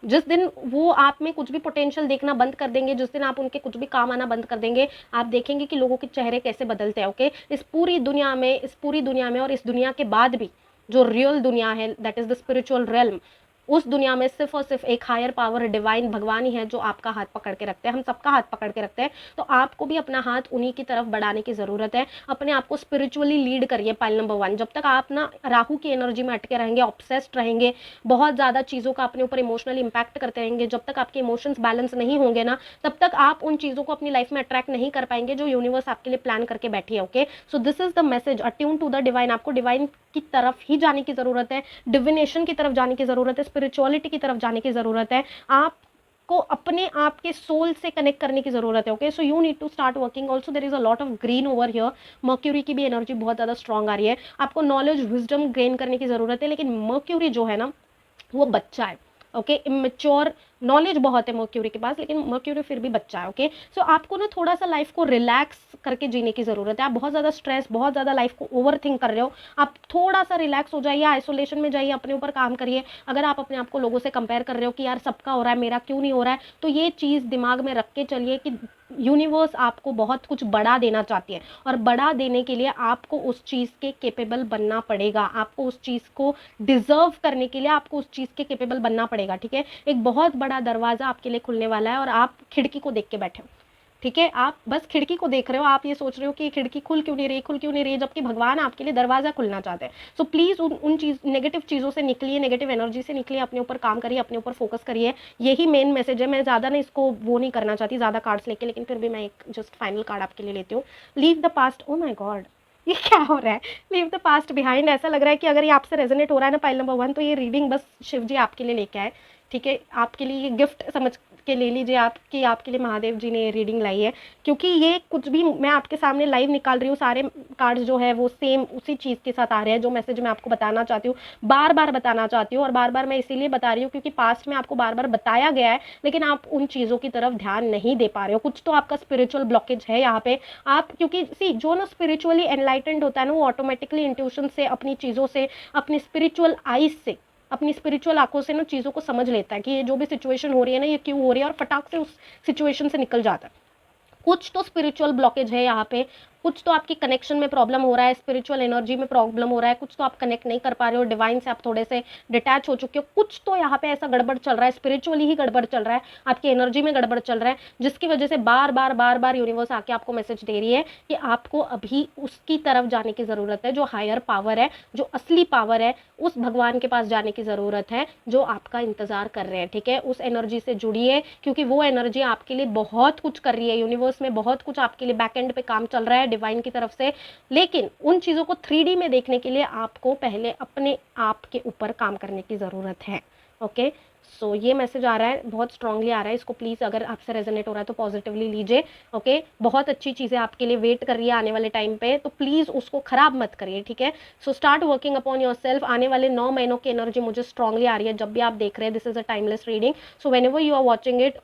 जिस दिन वो आप में कुछ भी पोटेंशियल देखना बंद कर देंगे, जिस दिन आप उनके कुछ भी काम आना बंद कर देंगे, आप देखेंगे कि लोगों के चेहरे कैसे बदलते हैं। ओके, इस पूरी दुनिया में और इस दुनिया के बाद भी जो रियल दुनिया है, that is the spiritual realm, उस दुनिया में सिर्फ और सिर्फ एक हायर पावर, डिवाइन भगवान ही है जो आपका हाथ पकड़ के रखते हैं। हम सबका हाथ पकड़ के रखते हैं, तो आपको भी अपना हाथ उन्हीं की तरफ बढ़ाने की ज़रूरत है। अपने आप को स्पिरिचुअली लीड करिए। पाइल नंबर 1, जब तक आप ना राहु की एनर्जी में अटके रहेंगे, ऑब्सेस्ड रहेंगे, बहुत ज़्यादा चीज़ों का अपने ऊपर इमोशनली इंपैक्ट करते रहेंगे, जब तक आपके इमोशंस बैलेंस नहीं होंगे ना, तब तक आप उन चीज़ों को अपनी लाइफ में अट्रैक्ट नहीं कर पाएंगे जो यूनिवर्स आपके लिए प्लान करके बैठी है। Okay, so this is the message, attune to the divine. आपको डिवाइन की तरफ ही जाने की ज़रूरत है, डिविनेशन की तरफ जाने की ज़रूरत है, स्पिरिचुअलिटी की तरफ जाने की ज़रूरत है। आप को अपने आप के सोल से कनेक्ट करने की ज़रूरत है। Okay, so you need to start working. Also there is a lot of green over here. Mercury की भी एनर्जी बहुत ज़्यादा स्ट्रॉन्ग आ रही है। आपको नॉलेज, विजडम गेन करने की ज़रूरत है, लेकिन मर्क्यूरी जो है ना, वो बच्चा है। ओके, इमेच्योर, नॉलेज बहुत है मर्क्यूरी के पास, लेकिन मर्क्यूरी फिर भी बच्चा है। ओके, सो आपको ना थोड़ा सा लाइफ को रिलैक्स करके जीने की ज़रूरत है। आप बहुत ज़्यादा स्ट्रेस, बहुत ज़्यादा लाइफ को ओवर थिंक कर रहे हो। आप थोड़ा सा रिलैक्स हो जाइए, आइसोलेशन में जाइए, अपने ऊपर काम करिए। अगर आप अपने आप को लोगों से कंपेयर कर रहे हो कि यार सबका हो रहा है, मेरा क्यों नहीं हो रहा है, तो ये चीज़ दिमाग में रख के चलिए कि यूनिवर्स आपको बहुत कुछ बड़ा देना चाहती है, और बड़ा देने के लिए आपको उस चीज़ के केपेबल बनना पड़ेगा। आपको उस चीज़ को डिजर्व करने के लिए आपको उस चीज़ के केपेबल बनना पड़ेगा। ठीक है, एक बहुत बड़ा दरवाज़ा आपके लिए खुलने वाला है, और आप खिड़की को देख के बैठे हो। ठीक है, आप बस खिड़की को देख रहे हो, आप ये सोच रहे हो कि खिड़की खुल क्यों नहीं रही, जबकि भगवान आपके लिए दरवाज़ा खुलना चाहते हैं। सो प्लीज़ उन नेगेटिव चीज़ों से निकलिए, नेगेटिव एनर्जी से निकलिए, अपने ऊपर काम करिए, अपने ऊपर फोकस करिए। यही मेन मैसेज है। मैं ज़्यादा ना इसको वो नहीं करना चाहती, ज़्यादा कार्ड्स लेके, लेकिन फिर भी मैं एक जस्ट फाइनल कार्ड आपके लिए लेती हूँ। Leave the past. Oh my god, ये क्या हो रहा है? Leave the past behind. ऐसा लग रहा है कि अगर ये आपसे रेजोनेट हो रहा है ना, पाइल नंबर 1, तो ये रीडिंग बस शिव जी आपके लिए लेके आए। ठीक है, आपके लिए ये गिफ्ट समझ के ले लीजिए आप, कि आपके लिए महादेव जी ने ये रीडिंग लाई है। क्योंकि ये कुछ भी मैं आपके सामने लाइव निकाल रही हूँ, सारे कार्ड्स जो है वो सेम उसी चीज़ के साथ आ रहे हैं, जो मैसेज मैं आपको बताना चाहती हूँ, बार बार बताना चाहती हूँ। और बार बार मैं इसीलिए बता रही हूँ क्योंकि पास्ट में आपको बार बार बताया गया है, लेकिन आप उन चीज़ों की तरफ ध्यान नहीं दे पा रहे हो। कुछ तो आपका स्पिरिचुअल ब्लॉकेज है यहाँ पे। आप, क्योंकि सी जो ना स्पिरिचुअली एनलाइटेंड होता है ना, वो ऑटोमेटिकली इंट्यूशन से, अपनी चीज़ों से, अपनी स्पिरिचुअल आइज से, अपनी स्पिरिचुअल आंखों से ना चीज़ों को समझ लेता है कि ये जो भी सिचुएशन हो रही है ना, ये क्यों हो रही है, और फटाक से उस सिचुएशन से निकल जाता है। कुछ तो स्पिरिचुअल ब्लॉकेज है यहाँ पे, कुछ तो आपकी कनेक्शन में प्रॉब्लम हो रहा है, स्पिरिचुअल एनर्जी में प्रॉब्लम हो रहा है, कुछ तो आप कनेक्ट नहीं कर पा रहे हो, डिवाइन से आप थोड़े से डिटैच हो चुके हो। कुछ तो यहाँ पे ऐसा गड़बड़ चल रहा है, स्पिरिचुअली ही गड़बड़ चल रहा है, आपकी एनर्जी में गड़बड़ चल रहा है, जिसकी वजह से बार बार यूनिवर्स आके आपको मैसेज दे रही है कि आपको अभी उसकी तरफ जाने की ज़रूरत है, जो हायर पावर है, जो असली पावर है, उस भगवान के पास जाने की ज़रूरत है जो आपका इंतज़ार कर रहे हैं। ठीक है, उस एनर्जी से जुड़िए, क्योंकि वो एनर्जी आपके लिए बहुत कुछ कर रही है। यूनिवर्स में बहुत कुछ आपके लिए बैक एंड पे काम चल रहा है डिवाइन की तरफ से, लेकिन उन चीज़ों को 3D में देखने के लिए आपको पहले अपने आप के ऊपर काम करने की ज़रूरत है। ओके, सो ये मैसेज आ रहा है, बहुत स्ट्रांगली आ रहा है। इसको प्लीज़, अगर आपसे रेजोनेट हो रहा है तो पॉजिटिवली लीजिए। ओके, बहुत अच्छी चीज़ें आपके लिए वेट कर रही है आने वाले टाइम पे, तो प्लीज़ उसको ख़राब मत करिए। ठीक है, so start working upon your self. आने वाले 9 महीनों की एनर्जी मुझे स्ट्रांगली आ रही है। जब भी आप देख रहे हैं, this is a timeless reading, so whenever you are watching it,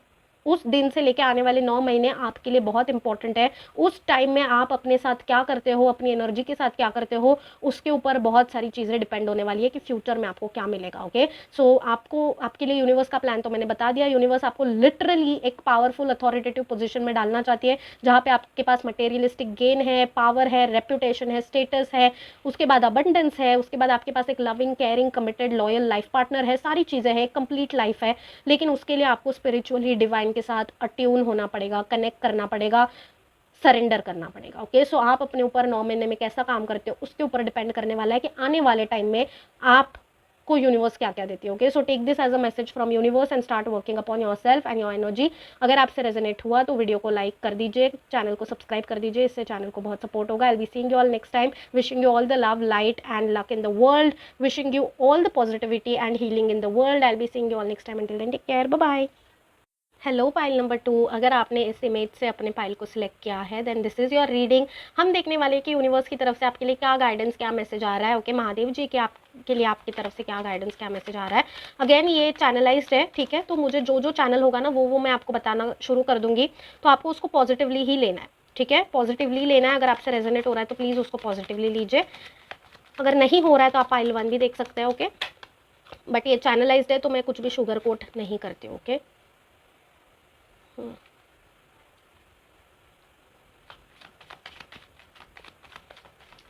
उस दिन से लेकर आने वाले 9 महीने आपके लिए बहुत इंपॉर्टेंट है। उस टाइम में आप अपने साथ क्या करते हो, अपनी एनर्जी के साथ क्या करते हो, उसके ऊपर बहुत सारी चीज़ें डिपेंड होने वाली है कि फ्यूचर में आपको क्या मिलेगा। ओके, सो आपको, आपके लिए यूनिवर्स का प्लान तो मैंने बता दिया। यूनिवर्स आपको लिटरली एक पावरफुल अथॉरिटेटिव पोजीशन में डालना चाहती है, जहाँ पे आपके पास मटेरियलिस्टिक गेन है, पावर है, रेप्यूटेशन है, स्टेटस है, उसके बाद अबंडेंस है, उसके बाद आपके पास एक loving, caring, committed, loyal life partner है, सारी चीज़ें हैं, कंप्लीट लाइफ है। लेकिन उसके लिए आपको स्पिरिचुअली डिवाइन के साथ अट्यून होना पड़ेगा, कनेक्ट करना पड़ेगा, सरेंडर करना पड़ेगा। ओके, सो आप अपने ऊपर 9 महीने में कैसा काम करते हो उसके ऊपर डिपेंड करने वाला है कि आने वाले टाइम में आप को यूनिवर्स क्या क्या देती है। Okay, so take this as a message from universe and start working upon yourself and your energy. अगर आपसे रेजोनेट हुआ तो वीडियो को लाइक कर दीजिए, चैनल को सब्सक्राइब कर दीजिए, इससे चैनल को बहुत सपोर्ट होगा। I will be seeing you all next time, wishing you all the love, light and luck in the world, wishing you all the positivity and healing in the world. I will be seeing you all next time, until then take care, bye bye. Hello pile number 2, अगर आपने इस image से अपने pile को select किया है, then this is your reading. हम देखने वाले कि यूनिवर्स की तरफ से आपके लिए क्या गाइडेंस, क्या मैसेज आ रहा है। ओके, महादेव जी के आपके लिए आपकी तरफ से क्या गाइडेंस, क्या मैसेज आ रहा है। अगेन ये चैनलाइज्ड है, ठीक है, तो मुझे जो जो चैनल होगा ना वो मैं आपको बताना शुरू कर दूंगी, तो आपको उसको पॉजिटिवली ही लेना है। ठीक है, पॉजिटिवली लेना है। अगर आपसे रेजोनेट हो रहा है तो प्लीज़ उसको पॉजिटिवली लीजिए। अगर नहीं हो रहा है तो आप पाइल 1 भी देख सकते हैं। ओके, बट ये चैनलाइज्ड है तो मैं कुछ भी शुगर कोट नहीं करती हूँ। ओके,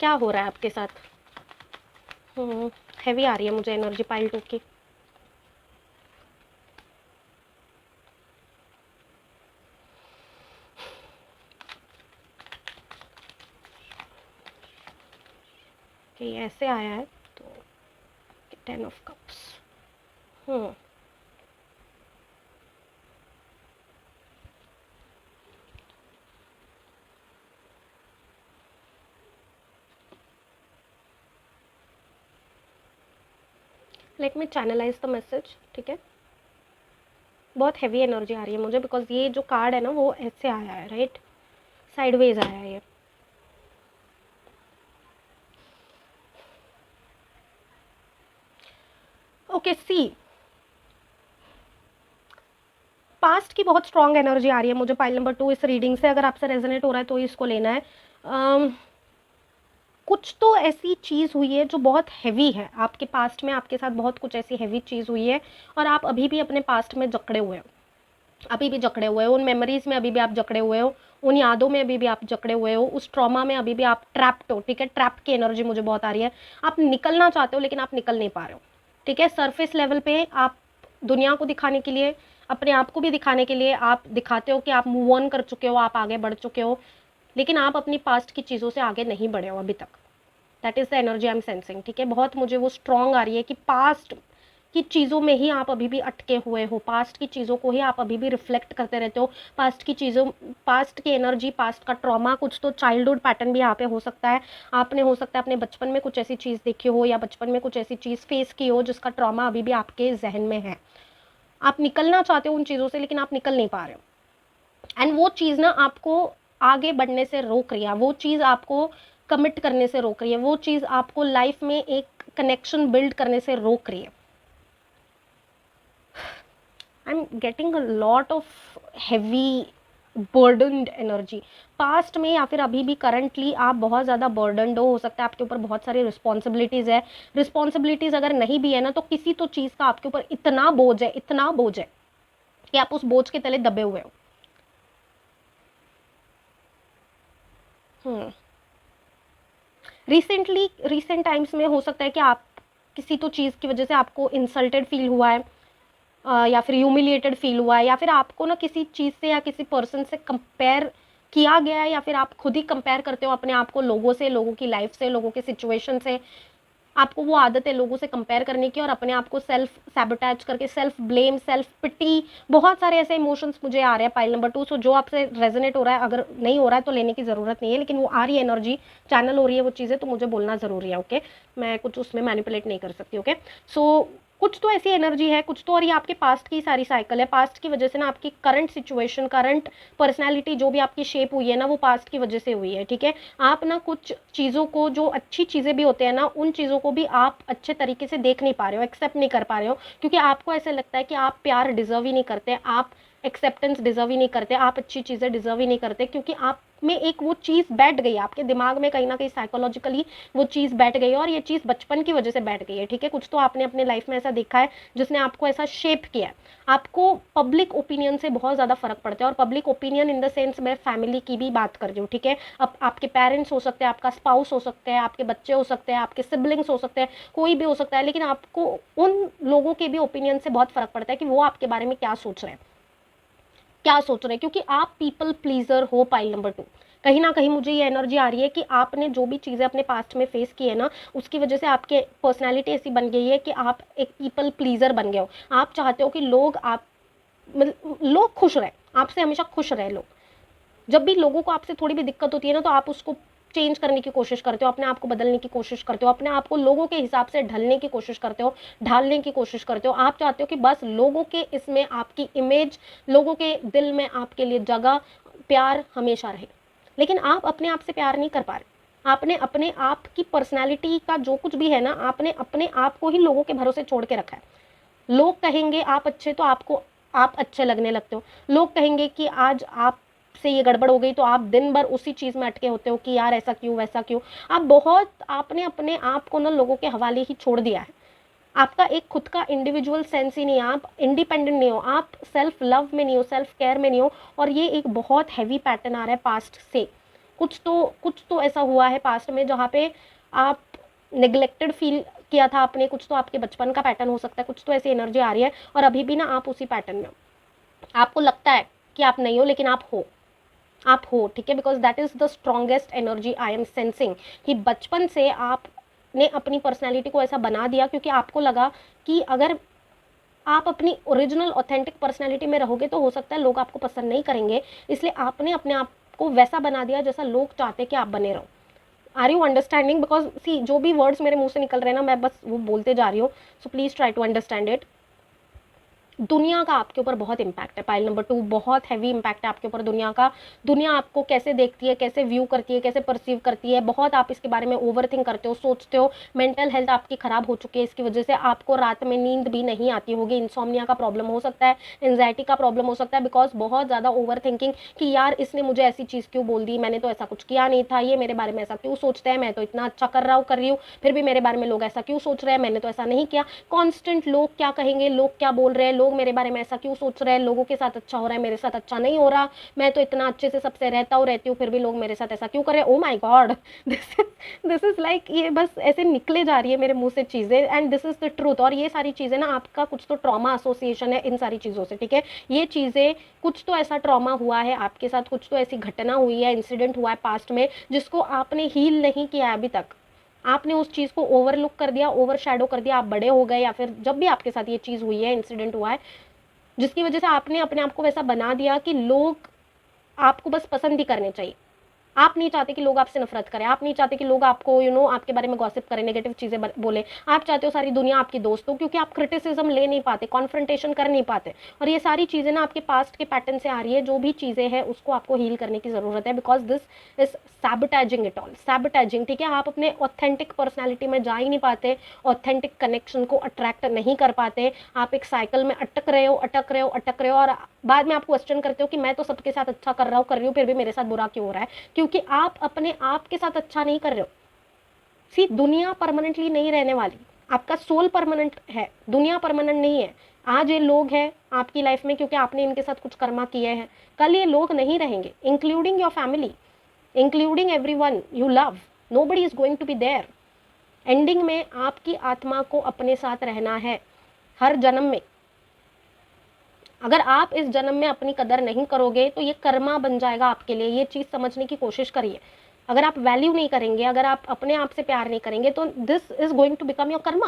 क्या हो रहा है आपके साथ? हैवी आ रही है मुझे एनर्जी पाइल 2 की। कि ये ऐसे आया है तो 10 of cups. Let me channelize the message. ठीक है, बहुत हैवी एनर्जी आ रही है मुझे, बिकॉज ये जो कार्ड है ना वो ऐसे आया है, राइट, साइडवेज आया है ये। ओके, सी, पास्ट की बहुत स्ट्रॉन्ग एनर्जी आ रही है मुझे पाइल नंबर 2 इस रीडिंग से। अगर आपसे रेजोनेट हो रहा है तो इसको लेना है। कुछ तो ऐसी चीज़ हुई है जो बहुत हैवी है आपके पास्ट में, आपके साथ बहुत कुछ ऐसी हैवी चीज़ हुई है और आप अभी भी अपने पास्ट में जकड़े हुए हो, अभी भी जकड़े हुए हो, उन मेमोरीज में अभी भी आप जकड़े हुए हो, उन यादों में अभी भी आप जकड़े हुए हो, उस ट्रॉमा में अभी भी आप ट्रैप्ड हो। ठीक है, ट्रैप की एनर्जी मुझे बहुत आ रही है। आप निकलना चाहते हो लेकिन आप निकल नहीं पा रहे हो। ठीक है, सरफेस लेवल पे आप दुनिया को दिखाने के लिए, अपने आप को भी दिखाने के लिए आप दिखाते हो कि आप मूव ऑन कर चुके हो, आप आगे बढ़ चुके हो, लेकिन आप अपनी पास्ट की चीज़ों से आगे नहीं बढ़े हो अभी तक। That is the energy I am sensing. ठीक है, बहुत मुझे वो स्ट्रॉन्ग आ रही है कि पास्ट की चीज़ों में ही आप अभी भी अटके हुए हो, पास्ट की चीज़ों को ही आप अभी भी रिफ्लेक्ट करते रहते हो, पास्ट की चीज़ों, पास्ट की एनर्जी, पास्ट का ट्रॉमा, कुछ तो चाइल्डहुड पैटर्न भी यहाँ पे हो सकता है। आपने हो सकता है अपने बचपन में कुछ ऐसी चीज़ देखी हो या बचपन में कुछ ऐसी चीज़ फेस की हो जिसका ट्रॉमा अभी भी आपके जहन में है। आप निकलना चाहते हो उन चीज़ों से लेकिन आप निकल नहीं पा रहे हो, एंड वो चीज़ ना आपको आगे बढ़ने से रोक रही है, वो चीज़ आपको कमिट करने से रोक रही है, वो चीज़ आपको लाइफ में एक कनेक्शन बिल्ड करने से रोक रही है। आई am getting a lot of heavy burdened energy. Past में या फिर अभी भी करंटली आप बहुत ज़्यादा बर्डनड हो सकता है आपके ऊपर बहुत सारी रिस्पॉन्सिबिलिटीज़ है। रिस्पॉन्सिबिलिटीज़ अगर नहीं भी है ना तो किसी तो चीज़ का आपके ऊपर इतना बोझ है, इतना बोझ है कि आप उस बोझ के तले दबे हुए हो। रिसेंट टाइम्स में हो सकता है कि आप किसी तो चीज़ की वजह से आपको इंसल्टेड फील हुआ है, या फिर ह्यूमिलिएटेड फील हुआ है, या फिर आपको ना किसी चीज़ से या किसी पर्सन से कंपेयर किया गया है, या फिर आप खुद ही कंपेयर करते हो अपने आप को लोगों से, लोगों की लाइफ से, लोगों के सिचुएशन से। आपको वो आदत है लोगों से कंपेयर करने की और अपने आप को सेल्फ सैबोटैज करके, सेल्फ ब्लेम, सेल्फ पिटी, बहुत सारे ऐसे इमोशंस मुझे आ रहे हैं पाइल नंबर 2। सो जो आपसे रेजोनेट हो रहा है, अगर नहीं हो रहा है तो लेने की ज़रूरत नहीं है, लेकिन वो आ रही है एनर्जी, चैनल हो रही है वो चीज़ें, तो मुझे बोलना ज़रूरी है। ओके, मैं कुछ उसमें मैनिपुलेट नहीं कर सकती। ओके, सो कुछ तो ऐसी एनर्जी है, कुछ तो, और ये आपके पास्ट की सारी साइकिल है। पास्ट की वजह से ना आपकी करंट सिचुएशन, करंट पर्सनैलिटी जो भी आपकी शेप हुई है ना वो पास्ट की वजह से हुई है। ठीक है, आप ना कुछ चीज़ों को, जो अच्छी चीज़ें भी होते हैं ना, उन चीज़ों को भी आप अच्छे तरीके से देख नहीं पा रहे हो, एक्सेप्ट नहीं कर पा रहे हो, क्योंकि आपको ऐसा लगता है कि आप प्यार डिजर्व ही नहीं करते, आप एक्सेप्टेंस डिजर्व ही नहीं करते, आप अच्छी चीज़ें डिजर्व ही नहीं करते, क्योंकि आप में एक वो चीज़ बैठ गई, आपके दिमाग में कहीं ना कहीं साइकोलॉजिकली वो चीज़ बैठ गई है, और ये चीज़ बचपन की वजह से बैठ गई है। ठीक है, कुछ तो आपने अपने लाइफ में ऐसा देखा है जिसने आपको ऐसा शेप किया है। आपको पब्लिक ओपिनियन से बहुत ज़्यादा फर्क पड़ता है, और public opinion in the sense मैं फैमिली की भी बात कर रही हूँ। ठीक है, अब आपके पेरेंट्स हो सकते हैं, आपका स्पाउस हो सकते हैं, आपके बच्चे हो सकते हैं, आपके सिबलिंग्स हो सकते हैं, कोई भी हो सकता है, लेकिन आपको उन लोगों के भी ओपिनियन से बहुत फर्क पड़ता है कि वो आपके बारे में क्या सोच रहे हैं, क्या सोच रहे हैं, क्योंकि आप पीपल प्लीजर हो पाइल नंबर 2। कहीं ना कहीं मुझे ये एनर्जी आ रही है कि आपने जो भी चीज़ें अपने पास्ट में फेस की है ना, उसकी वजह से आपके पर्सनैलिटी ऐसी बन गई है कि आप एक पीपल प्लीजर बन गए हो। आप चाहते हो कि लोग आप, मतलब लोग खुश रहे, आपसे हमेशा खुश रहे लोग। जब भी लोगों को आपसे थोड़ी भी दिक्कत होती है ना तो आप उसको चेंज करने की कोशिश करते हो, अपने आप को बदलने की कोशिश करते हो, अपने आप को लोगों के हिसाब से ढलने की कोशिश करते हो, ढालने की कोशिश करते हो। आप चाहते हो कि बस लोगों के इसमें आपकी इमेज, लोगों के दिल में आपके लिए जगह, प्यार हमेशा रहे, लेकिन आप अपने आप से प्यार नहीं कर पा रहे। आपने अपने आप की पर्सनैलिटी का जो कुछ भी है ना, आपने अपने आप को ही लोगों के भरोसे छोड़ के रखा है। लोग कहेंगे आप अच्छे, तो आपको आप अच्छे लगने लगते हो। लोग कहेंगे कि आज आप से ये गड़बड़ हो गई तो आप दिन भर उसी चीज़ में अटके होते हो कि यार ऐसा क्यों, वैसा क्यों। आप बहुत, आपने अपने आप को ना लोगों के हवाले ही छोड़ दिया है। आपका एक खुद का इंडिविजुअल सेंस ही नहीं है, आप इंडिपेंडेंट नहीं हो, आप सेल्फ लव में नहीं हो, सेल्फ केयर में नहीं हो। और ये एक बहुत हैवी पैटर्न आ रहा है पास्ट से। कुछ तो ऐसा हुआ है पास्ट में जहाँ पे आप नेग्लेक्टेड फील किया था आपने, कुछ तो आपके बचपन का पैटर्न हो सकता है, कुछ तो ऐसी एनर्जी आ रही है और अभी भी ना आप उसी पैटर्न में हो। आपको लगता है कि आप नहीं हो, लेकिन आप हो, आप हो, ठीक है। Because that is the strongest energy I am sensing, कि बचपन से आपने अपनी पर्सनैलिटी को ऐसा बना दिया क्योंकि आपको लगा कि अगर आप अपनी ओरिजिनल ऑथेंटिक पर्सनैलिटी में रहोगे तो हो सकता है लोग आपको पसंद नहीं करेंगे, इसलिए आपने अपने आप को वैसा बना दिया जैसा लोग चाहते कि आप बने रहो। Are you understanding? Because see, जो भी वर्ड्स मेरे मुंह से निकल रहे हैं ना, मैं बस वो बोलते जा रही हूँ, so please try to understand it. दुनिया का आपके ऊपर बहुत इम्पैक्ट है, पाइल नंबर 2, बहुत हैवी इम्पैक्ट है आपके ऊपर दुनिया का। दुनिया आपको कैसे देखती है, कैसे व्यू करती है, कैसे परसीव करती है, बहुत आप इसके बारे में ओवर थिंक करते हो, सोचते हो। मेंटल हेल्थ आपकी ख़राब हो चुकी है, इसकी वजह से आपको रात में नींद भी नहीं आती होगी, इंसोम्निया का प्रॉब्लम हो सकता है, एंजाइटी का प्रॉब्लम हो सकता है, बिकॉज बहुत ज़्यादा ओवर थिंकिंग कि यार इसने मुझे ऐसी चीज़ क्यों बोल दी, मैंने तो ऐसा कुछ किया नहीं था, ये मेरे बारे में ऐसा क्यों सोचते हैं, मैं तो इतना अच्छा कर रही हूँ, फिर भी मेरे बारे में लोग ऐसा क्यों सोच रहे हैं, मैंने तो ऐसा नहीं किया। कॉन्स्टेंट लोग क्या कहेंगे, लोग क्या बोल रहे हैं, लोग मेरे बारे में ऐसा क्यों सोच रहे हैं, लोगों के साथ अच्छा हो रहा है, मेरे साथ अच्छा नहीं हो रहा, मैं तो इतना अच्छे से सबसे रहती हूँ, फिर भी लोग मेरे साथ ऐसा क्यों कर रहे हैं। Oh my God, this is like, ये बस ऐसे निकले जा रही है मेरे मुंह से चीज़ें, and this is the truth. और ये सारी चीज़ें ना, आपका कुछ तो ट्रॉमा एसोसिएशन है इन सारी चीज़ों से, ठीक है। ये चीज़ें, कुछ तो ऐसा ट्रॉमा हुआ है आपके साथ, कुछ तो ऐसी घटना हुई है, इंसिडेंट हुआ है पास्ट में, जिसको आपने हील नहीं किया है अभी तक। आपने उस चीज़ को ओवरलुक कर दिया, ओवर शैडो कर दिया, आप बड़े हो गए, या फिर जब भी आपके साथ ये चीज़ हुई है, इंसिडेंट हुआ है, जिसकी वजह से आपने अपने आप को वैसा बना दिया कि लोग आपको बस पसंद ही करने चाहिए। आप नहीं चाहते कि लोग आपसे नफरत करें, आप नहीं चाहते कि लोग आपको आपके बारे में गॉसिप करें, नेगेटिव चीज़ें बोले। आप चाहते हो सारी दुनिया आपकी दोस्त हो, क्योंकि आप क्रिटिसिज्म ले नहीं पाते, कॉन्फ्रंटेशन कर नहीं पाते। और ये सारी चीज़ें ना आपके पास्ट के पैटर्न से आ रही है। जो भी चीज़ें हैं उसको आपको हील करने की ज़रूरत है, because this is sabotaging it all, sabotaging, ठीक है। आप अपने ऑथेंटिक पर्सनैलिटी में जा ही नहीं पाते, ऑथेंटिक कनेक्शन को अट्रैक्ट नहीं कर पाते। आप एक साइकिल में अटक रहे हो, और बाद में आप क्वेश्चन करते हो कि मैं तो सबके साथ अच्छा कर रही हूँ, फिर भी मेरे साथ बुरा क्यों हो रहा है, क्योंकि आप अपने आप के साथ अच्छा नहीं कर रहे हो। सी, दुनिया परमानेंटली नहीं रहने वाली, आपका सोल परमानेंट है, दुनिया परमानेंट नहीं है। आज ये लोग हैं आपकी लाइफ में क्योंकि आपने इनके साथ कुछ कर्मा किए हैं, कल ये लोग नहीं रहेंगे, including your family, including everyone you love, nobody is going to be there. Ending में आपकी आत्मा को अपने साथ रहना है हर जन्म में। अगर आप इस जन्म में अपनी कदर नहीं करोगे तो ये कर्मा बन जाएगा आपके लिए। ये चीज़ समझने की कोशिश करिए। अगर आप वैल्यू नहीं करेंगे, अगर आप अपने आप से प्यार नहीं करेंगे, तो this is going to become your karma,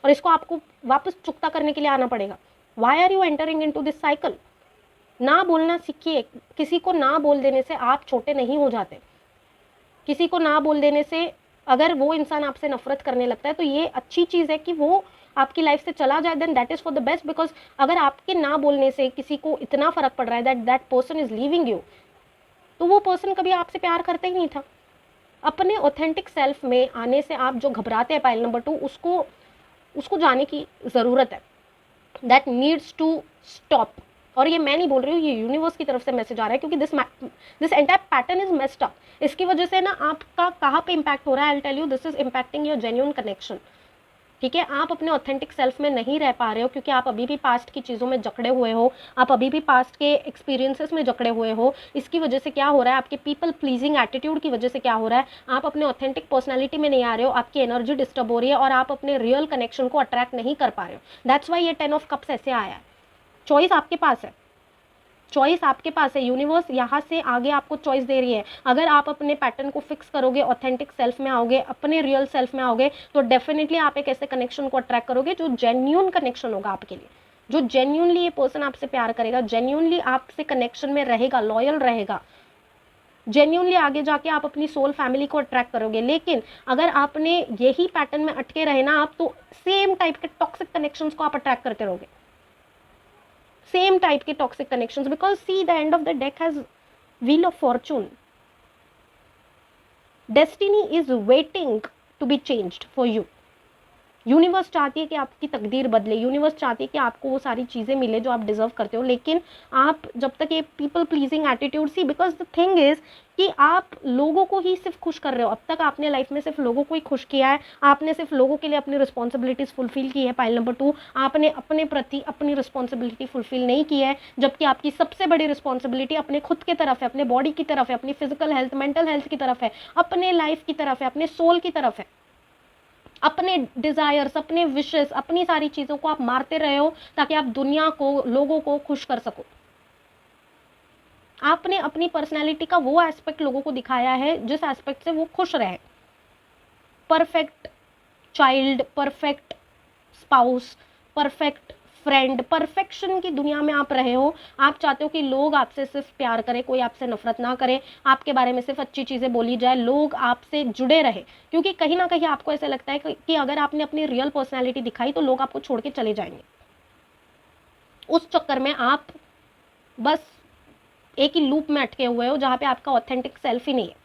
और इसको आपको वापस चुकता करने के लिए आना पड़ेगा। Why are you entering into this cycle? ना बोलना सीखिए। किसी को ना बोल देने से आप छोटे नहीं हो जाते। किसी को ना बोल देने से अगर वो इंसान आपसे नफरत करने लगता है तो ये अच्छी चीज़ है कि वो आपकी लाइफ से चला जाए, then that is for the best. Because अगर आपके ना बोलने से किसी को इतना फर्क पड़ रहा है that person is leaving you, तो वो पर्सन कभी आपसे प्यार करता ही नहीं था। अपने ऑथेंटिक सेल्फ में आने से आप जो घबराते हैं, पाइल नंबर 2, उसको जाने की ज़रूरत है। That needs to stop. और ये मैं नहीं बोल रही हूँ, ये यूनिवर्स की तरफ से मैसेज आ रहा है, क्योंकि this entire pattern is messed up. इसकी वजह से ना आपका कहाँ पे इम्पैक्ट हो रहा है, I will tell you, this is impacting your genuine connection, ठीक है। आप अपने ऑथेंटिक सेल्फ में नहीं रह पा रहे हो क्योंकि आप अभी भी पास्ट की चीज़ों में जकड़े हुए हो, आप अभी भी पास्ट के एक्सपीरियंसेस में जकड़े हुए हो। इसकी वजह से क्या हो रहा है, आपके पीपल प्लीजिंग एटीट्यूड की वजह से क्या हो रहा है, आप अपने ऑथेंटिक पर्सनैलिटी में नहीं आ रहे हो, आपकी एनर्जी डिस्टर्ब हो रही है और आप अपने रियल कनेक्शन को अट्रैक्ट नहीं कर पा रहे हो। दैट्स वाई ये 10 ऑफ कप्स ऐसे आया है। चॉइस आपके पास है, चॉइस आपके पास है। यूनिवर्स यहाँ से आगे आपको चॉइस दे रही है। अगर आप अपने पैटर्न को फिक्स करोगे, ऑथेंटिक सेल्फ में आओगे, अपने रियल सेल्फ में आओगे, तो डेफिनेटली आप एक ऐसे कनेक्शन को अट्रैक्ट करोगे जो जेन्यून कनेक्शन होगा आपके लिए, जो जेन्यूनली ये पर्सन आपसे प्यार करेगा, जेन्यूनली आपसे कनेक्शन में रहेगा, लॉयल रहेगा, जेन्यूनली आगे जाके आप अपनी सोल फैमिली को अट्रैक्ट करोगे। लेकिन अगर आपने यही पैटर्न में अटके रहे ना, आप तो सेम टाइप के टॉक्सिक कनेक्शंस को आप अट्रैक्ट करते रहोगे, सेम टाइप के toxic connections. Because see, the end of the deck has wheel of fortune. Destiny is waiting to be changed for you. Universe चाहती है कि आपकी तकदीर बदले, यूनिवर्स चाहती है कि आपको वो सारी चीज़ें मिले जो आप डिजर्व करते हो, लेकिन आप जब तक ये people pleasing attitude, see because the thing is कि आप लोगों को ही सिर्फ खुश कर रहे हो। अब तक आपने लाइफ में सिर्फ लोगों को ही खुश किया है, आपने सिर्फ लोगों के लिए अपनी रिस्पॉन्सिबिलिटीज फुलफिल की है। पाइल नंबर 2, आपने अपने प्रति अपनी रिस्पॉन्सिबिलिटी फुलफिल नहीं की है, जबकि आपकी सबसे बड़ी रिस्पॉन्सिबिलिटी अपने खुद की तरफ है, अपने बॉडी की तरफ है, अपनी फिजिकल हेल्थ मेंटल हेल्थ की तरफ है, अपने लाइफ की तरफ है, अपने सोल की तरफ है। अपने डिजायर्स, अपने विशेस, अपनी सारी चीजों को आप मारते रहे हो ताकि आप दुनिया को, लोगों को खुश कर सको। आपने अपनी पर्सनैलिटी का वो एस्पेक्ट लोगों को दिखाया है जिस एस्पेक्ट से वो खुश रहे। Perfect child, perfect spouse, perfect friend, perfection की दुनिया में आप रहे हो। आप चाहते हो कि लोग आपसे सिर्फ प्यार करें, कोई आपसे नफरत ना करे, आपके बारे में सिर्फ अच्छी चीज़ें बोली जाए, लोग आपसे जुड़े रहे, क्योंकि कहीं ना कहीं आपको ऐसा लगता है कि अगर आपने अपनी रियल पर्सनैलिटी दिखाई तो लोग आपको छोड़ के चले जाएंगे। उस चक्कर में आप बस एक ही लूप में अटके हुए हो जहाँ पे आपका ऑथेंटिक सेल्फ ही नहीं है।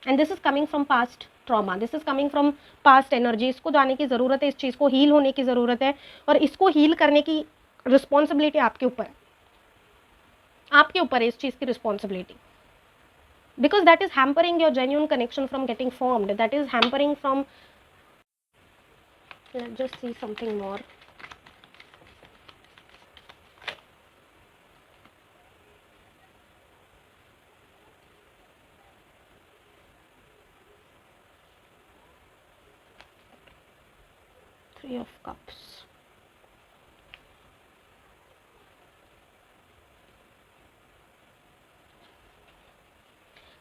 And this is coming from past trauma, this is coming from past energy. इसको जाने की ज़रूरत है, इस चीज़ को हील होने की ज़रूरत है, और इसको हील करने की रिस्पॉन्सिबिलिटी आपके ऊपर है, आपके ऊपर है इस चीज़ की responsibility, because that is hampering your genuine connection from getting formed, that is hampering from, let's just see something more. Three of Cups.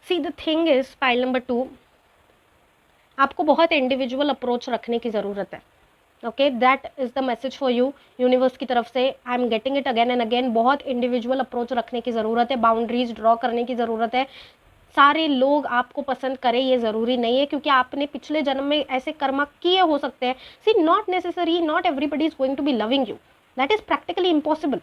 See the thing is, pile number 2, आपको बहुत इंडिविजुअल अप्रोच रखने की ज़रूरत है। Okay, that is the message for you universe की तरफ से। आई am getting it again and again. बहुत इंडिविजुअल अप्रोच रखने की ज़रूरत है, बाउंड्रीज ड्रॉ करने की ज़रूरत है। सारे लोग आपको पसंद करें ये ज़रूरी नहीं है, क्योंकि आपने पिछले जन्म में ऐसे कर्म किए हो सकते हैं। See, not necessary, not everybody is going to be loving you, that is practically impossible.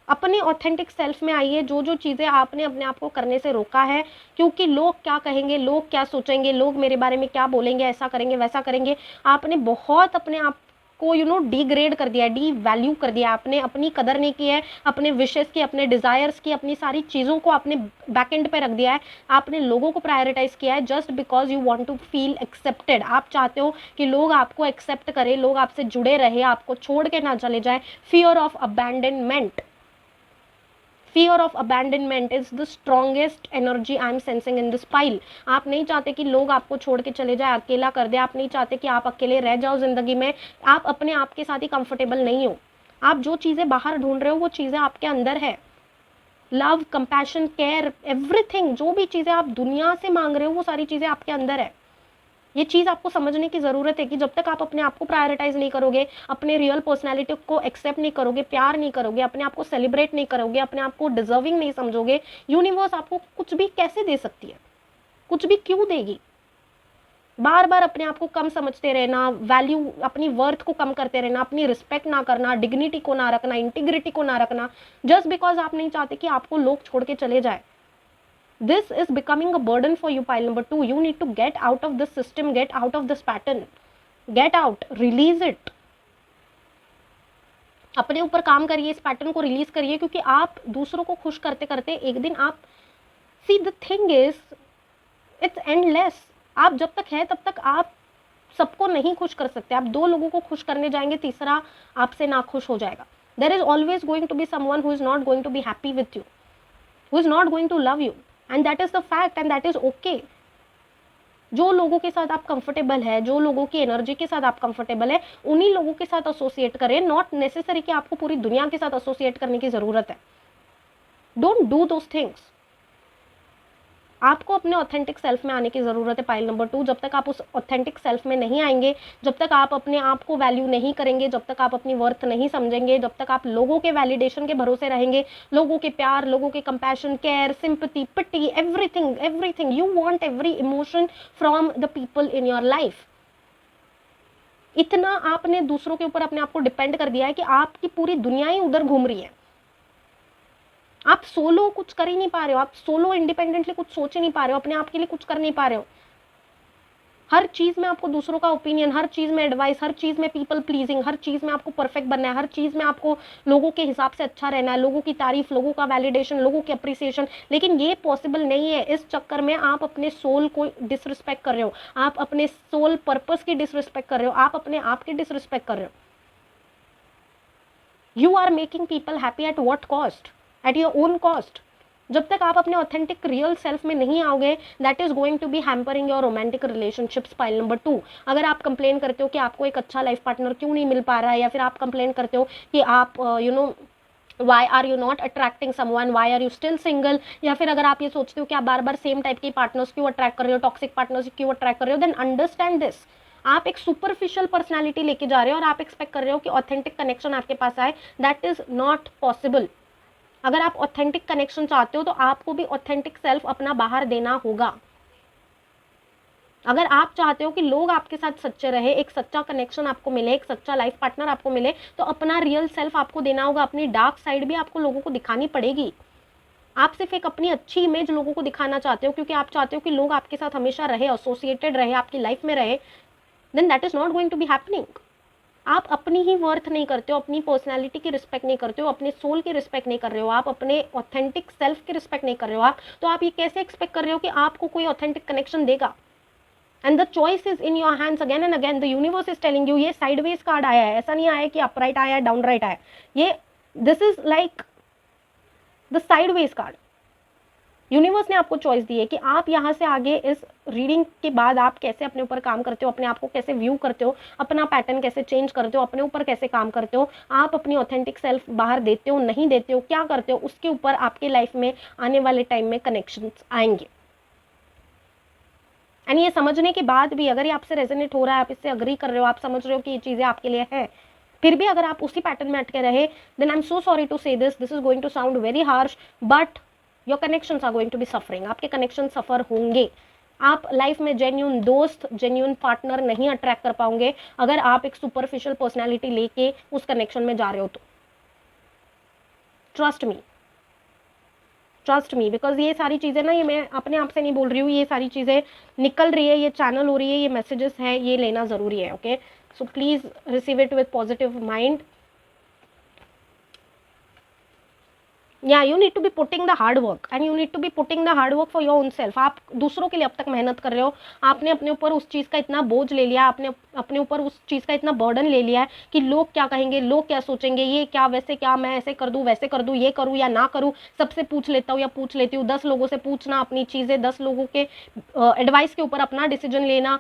अपने ऑथेंटिक सेल्फ में आइए। जो जो चीज़ें आपने अपने आप को करने से रोका है, क्योंकि लोग क्या कहेंगे, लोग क्या सोचेंगे, लोग मेरे बारे में क्या बोलेंगे, ऐसा करेंगे वैसा करेंगे, आपने बहुत अपने आप को डिग्रेड कर दिया है, डी वैल्यू कर दिया। आपने अपनी कदर नहीं की है, अपने विशेस की, अपने डिज़ायर्स की, अपनी सारी चीज़ों को आपने बैक एंड पे रख दिया है। आपने लोगों को प्रायोरिटाइज किया है just because you want to feel accepted. आप चाहते हो कि लोग आपको एक्सेप्ट करें, लोग आपसे जुड़े रहे, आपको छोड़ के ना चले जाए। Fear of abandonment, fear of abandonment is the strongest energy I am sensing in this pile. आप नहीं चाहते कि लोग आपको छोड़ के चले जाए, अकेला कर दे। आप नहीं चाहते कि आप अकेले रह जाओ जिंदगी में। आप अपने आप के साथ ही कंफर्टेबल नहीं हो। आप जो चीज़ें बाहर ढूंढ रहे हो वो चीज़ें आपके अंदर है। लव, कंपैशन, केयर, एवरीथिंग, जो भी चीज़ें आप दुनिया से मांग रहे हो वो सारी चीज़ें आपके अंदर है। ये चीज़ आपको समझने की ज़रूरत है कि जब तक आप अपने आप को प्रायोरिटाइज नहीं करोगे, अपने रियल पर्सनैलिटी को एक्सेप्ट नहीं करोगे, प्यार नहीं करोगे, अपने आप को सेलिब्रेट नहीं करोगे, अपने आप को डिजर्विंग नहीं समझोगे, यूनिवर्स आपको कुछ भी कैसे दे सकती है, कुछ भी क्यों देगी। बार बार अपने आप को कम समझते रहना, वैल्यू, अपनी वर्थ को कम करते रहना, अपनी रिस्पेक्ट ना करना, डिग्निटी को ना रखना, इंटीग्रिटी को ना रखना, जस्ट बिकॉज आप नहीं चाहते कि आपको लोग छोड़ के चले जाए। This is becoming a burden for you, pile number 2. You need to get out of this system, get out of this pattern, get out, release it. अपने ऊपर काम करिए, इस पैटर्न को रिलीज करिए, क्योंकि आप दूसरों को खुश करते करते एक दिन आप, see the thing is, it's endless. आप जब तक है तब तक आप सबको नहीं खुश कर सकते। आप 2 लोगों को खुश करने जाएंगे, तीसरा आपसे ना खुश हो जाएगा। There is always going to be someone who is not going to be happy with you, who is not going to love you, and that is the fact, and that is okay. जो लोगों के साथ आप comfortable है, जो लोगों की energy के साथ आप कंफर्टेबल है, उन्हीं लोगों के साथ एसोसिएट करें। नॉट नेसेसरी कि आपको पूरी दुनिया के साथ एसोसिएट करने की जरूरत है। Don't do those things. आपको अपने ऑथेंटिक सेल्फ में आने की ज़रूरत है, पाइल नंबर 2। जब तक आप उस ऑथेंटिक सेल्फ में नहीं आएंगे, जब तक आप अपने आप को वैल्यू नहीं करेंगे, जब तक आप अपनी वर्थ नहीं समझेंगे, जब तक आप लोगों के वैलिडेशन के भरोसे रहेंगे, लोगों के प्यार, लोगों के compassion, care, sympathy, pity, everything, everything you want, every emotion from the people in your life. इतना आपने दूसरों के ऊपर अपने आप को डिपेंड कर दिया है कि आपकी पूरी दुनिया ही उधर घूम रही है। आप सोलो कुछ कर ही नहीं पा रहे हो, आप सोलो इंडिपेंडेंटली कुछ सोच ही नहीं पा रहे हो, अपने आप के लिए कुछ कर नहीं पा रहे हो। हर चीज़ में आपको दूसरों का ओपिनियन, हर चीज़ में एडवाइस, हर चीज़ में पीपल प्लीजिंग, हर चीज़ में आपको परफेक्ट बनना है, हर चीज़ में आपको लोगों के हिसाब से अच्छा रहना है, लोगों की तारीफ, लोगों का वैलिडेशन, लोगों की अप्रिसिएशन। लेकिन ये पॉसिबल नहीं है। इस चक्कर में आप अपने सोल को डिसरिस्पेक्ट कर रहे हो, आप अपने सोल पर्पस की डिसरिस्पेक्ट कर रहे हो, आप अपने आप की डिसरिस्पेक्ट कर रहे हो। You are making people happy at what cost? At your own cost. जब तक आप अपने ऑथेंटिक रियल सेल्फ में नहीं आओगे, that is going to be hampering your romantic relationships. Pile number 2, अगर आप कंप्लेन करते हो कि आपको एक अच्छा लाइफ पार्टनर क्यों नहीं मिल पा रहा है, या फिर आप कंप्लेन करते हो कि आप why are you not attracting someone, why are you still single, या फिर अगर आप ये सोचते हो कि आप बार बार सेम टाइप के पार्टनर्स क्यों अट्रैक्ट कर रहे हो, टॉक्सिक पार्टनर्स क्यों अट्रैक्ट कर रहे हो, देन अंडरस्टैंड दिस। आप एक सुपरफिशियल पर्सनालिटी लेके जा रहे हो और आप एक्सपेक्ट कर रहे हो कि ऑथेंटिक कनेक्शन आपके पास आए। That is not possible. अगर आप ऑथेंटिक कनेक्शन चाहते हो तो आपको भी ऑथेंटिक सेल्फ अपना बाहर देना होगा। अगर आप चाहते हो कि लोग आपके साथ सच्चे रहे, एक सच्चा कनेक्शन आपको मिले, एक सच्चा लाइफ पार्टनर आपको मिले, तो अपना रियल सेल्फ आपको देना होगा। अपनी डार्क साइड भी आपको लोगों को दिखानी पड़ेगी। आप सिर्फ एक अपनी अच्छी इमेज लोगों को दिखाना चाहते हो क्योंकि आप चाहते हो कि लोग आपके साथ हमेशा रहे, एसोसिएटेड रहे, आपकी लाइफ में रहे, then that is not going to be happening. आप अपनी ही वर्थ नहीं करते हो, अपनी पर्सनैलिटी की रिस्पेक्ट नहीं करते हो, अपने सोल की रिस्पेक्ट नहीं कर रहे हो, आप अपने ऑथेंटिक सेल्फ की रिस्पेक्ट नहीं कर रहे हो, आप तो आप ये कैसे एक्सपेक्ट कर रहे हो कि आपको कोई ऑथेंटिक कनेक्शन देगा? And the choice is in your hands again and again. The universe is telling you. ये साइडवेज कार्ड आया है, ऐसा नहीं आया कि अपराइट आया है, डाउन राइट आया है। ये this is like the sideways card. Universe ने आपको चॉइस दी है कि आप यहाँ से आगे इस रीडिंग के बाद आप कैसे अपने ऊपर काम करते हो, अपने आप को कैसे व्यू करते हो, अपना पैटर्न कैसे चेंज करते हो, अपने ऊपर कैसे काम करते हो, आप अपनी ऑथेंटिक सेल्फ बाहर देते हो नहीं देते हो, क्या करते हो, उसके ऊपर आपके लाइफ में आने वाले टाइम में कनेक्शंस आएंगे। एंड ये समझने के बाद भी अगर ये आपसे रेजोनेट हो रहा है, आप इससे अग्री कर रहे हो, आप समझ रहे हो कि ये चीज़ें आपके लिए है, फिर भी अगर आप उसी पैटर्न में अटके रहे, then I am so sorry to say this is going to sound very harsh, but your connections are going to be suffering. आपके कनेक्शन सफर होंगे। आप लाइफ में जेन्यून दोस्त, जेन्यून पार्टनर नहीं अट्रैक्ट कर पाओगे अगर आप एक सुपरफिशियल पर्सनैलिटी लेके उस कनेक्शन में जा रहे हो तो। ट्रस्ट मी, बिकॉज ये सारी चीज़ें ना, ये मैं अपने आप से नहीं बोल रही हूँ, ये सारी चीज़ें निकल रही है, ये चैनल हो रही है, ये मैसेजेस हैं, ये लेना ज़रूरी है। Okay, so please receive it with positive mind. या you need to be putting the hard work and you need to be putting the hard work for your own self. आप दूसरों के लिए अब तक मेहनत कर रहे हो, आपने अपने ऊपर उस चीज़ का इतना बोझ ले लिया, आपने अपने ऊपर उस चीज़ का इतना बर्डन ले लिया है कि लोग क्या कहेंगे, लोग क्या सोचेंगे, ये क्या, वैसे क्या, मैं ऐसे कर दूँ, वैसे कर दूँ, ये करूँ या ना करूँ, सबसे पूछ लेता हूँ या पूछ लेती हूँ, 10 लोगों से पूछना अपनी चीज़ें, 10 लोगों के एडवाइस के ऊपर अपना डिसीजन लेना।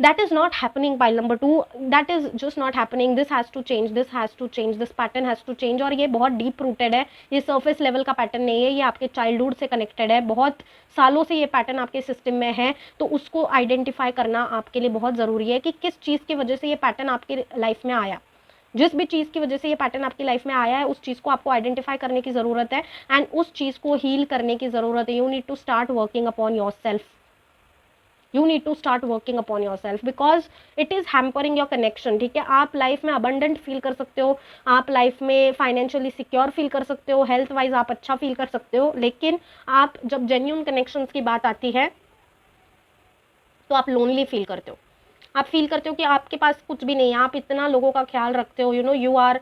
That is not happening, pile number 2. That is just not happening. This has to change, this has to change, this pattern has to change। और ये बहुत डीप रूटेड है, ये सरफेस लेवल का पैटर्न नहीं है, ये आपके चाइल्डहुड से कनेक्टेड है, बहुत सालों से ये पैटर्न आपके सिस्टम में है। तो उसको आइडेंटिफाई करना आपके लिए बहुत ज़रूरी है कि किस चीज़ की वजह से ये पैटर्न आपकी लाइफ में आया। जिस भी चीज़ की वजह से ये पैटर्न आपकी लाइफ में आया है, उस चीज़ को आपको आइडेंटिफाई करने की ज़रूरत है एंड उस चीज़ को हील करने की ज़रूरत है। You need to start working upon yourself. You need to start working upon yourself because it is hampering your connection। ठीक है, आप लाइफ में abundant फील कर सकते हो, आप लाइफ में फाइनेंशियली सिक्योर फील कर सकते हो, हेल्थ वाइज आप अच्छा फील कर सकते हो, लेकिन आप जब जेन्यून कनेक्शंस की बात आती है तो आप लोनली फील करते हो। आप फील करते हो कि आपके पास कुछ भी नहीं है, आप इतना लोगों का ख्याल रखते हो, you are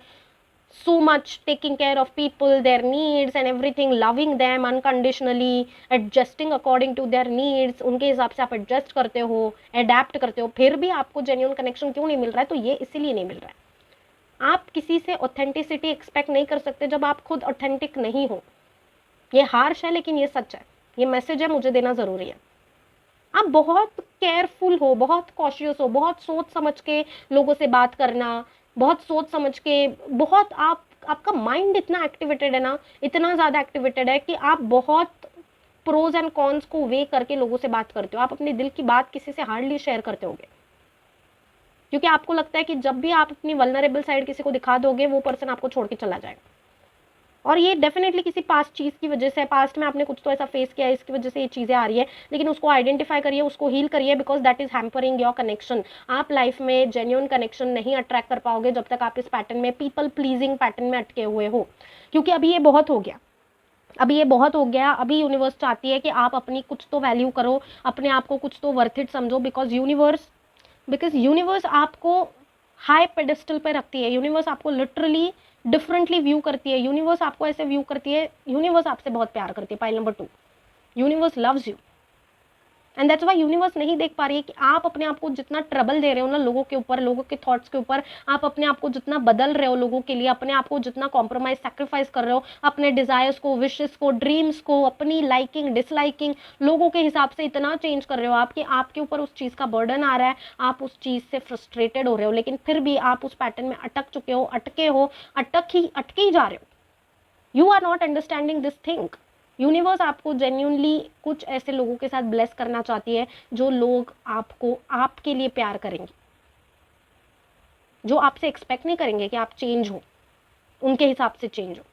so much taking care of people, their needs and everything, loving them unconditionally, adjusting according to their needs। उनके हिसाब से आप एडजस्ट करते हो, अडेप्ट करते हो, फिर भी आपको जेन्युइन कनेक्शन क्यों नहीं मिल रहा है? तो ये इसीलिए नहीं मिल रहा है। आप किसी से ऑथेंटिसिटी एक्सपेक्ट नहीं कर सकते जब आप खुद ऑथेंटिक नहीं हो। ये हार्श है लेकिन ये सच है, ये मैसेज है, मुझे देना ज़रूरी है। आप बहुत केयरफुल हो, बहुत कॉशियस हो, बहुत सोच समझ के लोगों से बात करना, बहुत सोच समझ के, बहुत आपका माइंड इतना एक्टिवेटेड है ना, इतना ज़्यादा एक्टिवेटेड है कि आप बहुत प्रोज एंड कॉन्स को वे करके लोगों से बात करते हो। आप अपने दिल की बात किसी से हार्डली शेयर करते होगे क्योंकि आपको लगता है कि जब भी आप अपनी वल्नरेबल साइड किसी को दिखा दोगे वो पर्सन आपको छोड़ के चला जाएगा। और ये डेफिनेटली किसी पास्ट चीज़ की वजह से, पास्ट में आपने कुछ तो ऐसा फेस किया है, इसकी वजह से ये चीज़ें आ रही है, लेकिन उसको आइडेंटिफाई करिए, उसको हील करिए, because that is hampering your connection. आप लाइफ में जेन्युइन कनेक्शन नहीं अट्रैक्ट कर पाओगे जब तक आप इस पैटर्न में, पीपल प्लीजिंग पैटर्न में अटके हुए हो, क्योंकि अभी ये बहुत हो गया। अभी ये बहुत हो गया, अभी यूनिवर्स चाहती है कि आप अपनी कुछ तो वैल्यू करो, अपने आप को कुछ तो वर्थ इट समझो, बिकॉज यूनिवर्स आपको हाई पेडेस्टल पे रखती है, यूनिवर्स आपको लिटरली डिफरेंटली व्यू करती है, यूनिवर्स आपको ऐसे व्यू करती है, यूनिवर्स आपसे बहुत प्यार करती है। Pile number 2, universe loves you and that's why universe नहीं देख पा रही है कि आप अपने आप को जितना ट्रबल दे रहे हो ना लोगों के ऊपर, लोगों के थॉट्स के ऊपर, आप अपने आप को जितना बदल रहे हो लोगों के लिए, अपने आप को जितना कॉम्प्रोमाइज सैक्रिफाइस कर रहे हो, अपने डिजायर्स को, विशेस को, ड्रीम्स को, अपनी लाइकिंग डिसलाइकिंग लोगों के हिसाब से इतना चेंज कर रहे हो आप कि आपके ऊपर उस चीज़ का बर्डन आ रहा है, आप उस चीज़ से फ्रस्ट्रेटेड हो रहे हो, लेकिन फिर भी आप उस पैटर्न में अटक चुके हो, अटके ही जा रहे हो। You are not understanding this thing. Universe आपको जेन्यूनली कुछ ऐसे लोगों के साथ ब्लेस करना चाहती है जो लोग आपको आपके लिए प्यार करेंगे, जो आपसे एक्सपेक्ट नहीं करेंगे कि आप चेंज हो, उनके हिसाब से चेंज हो।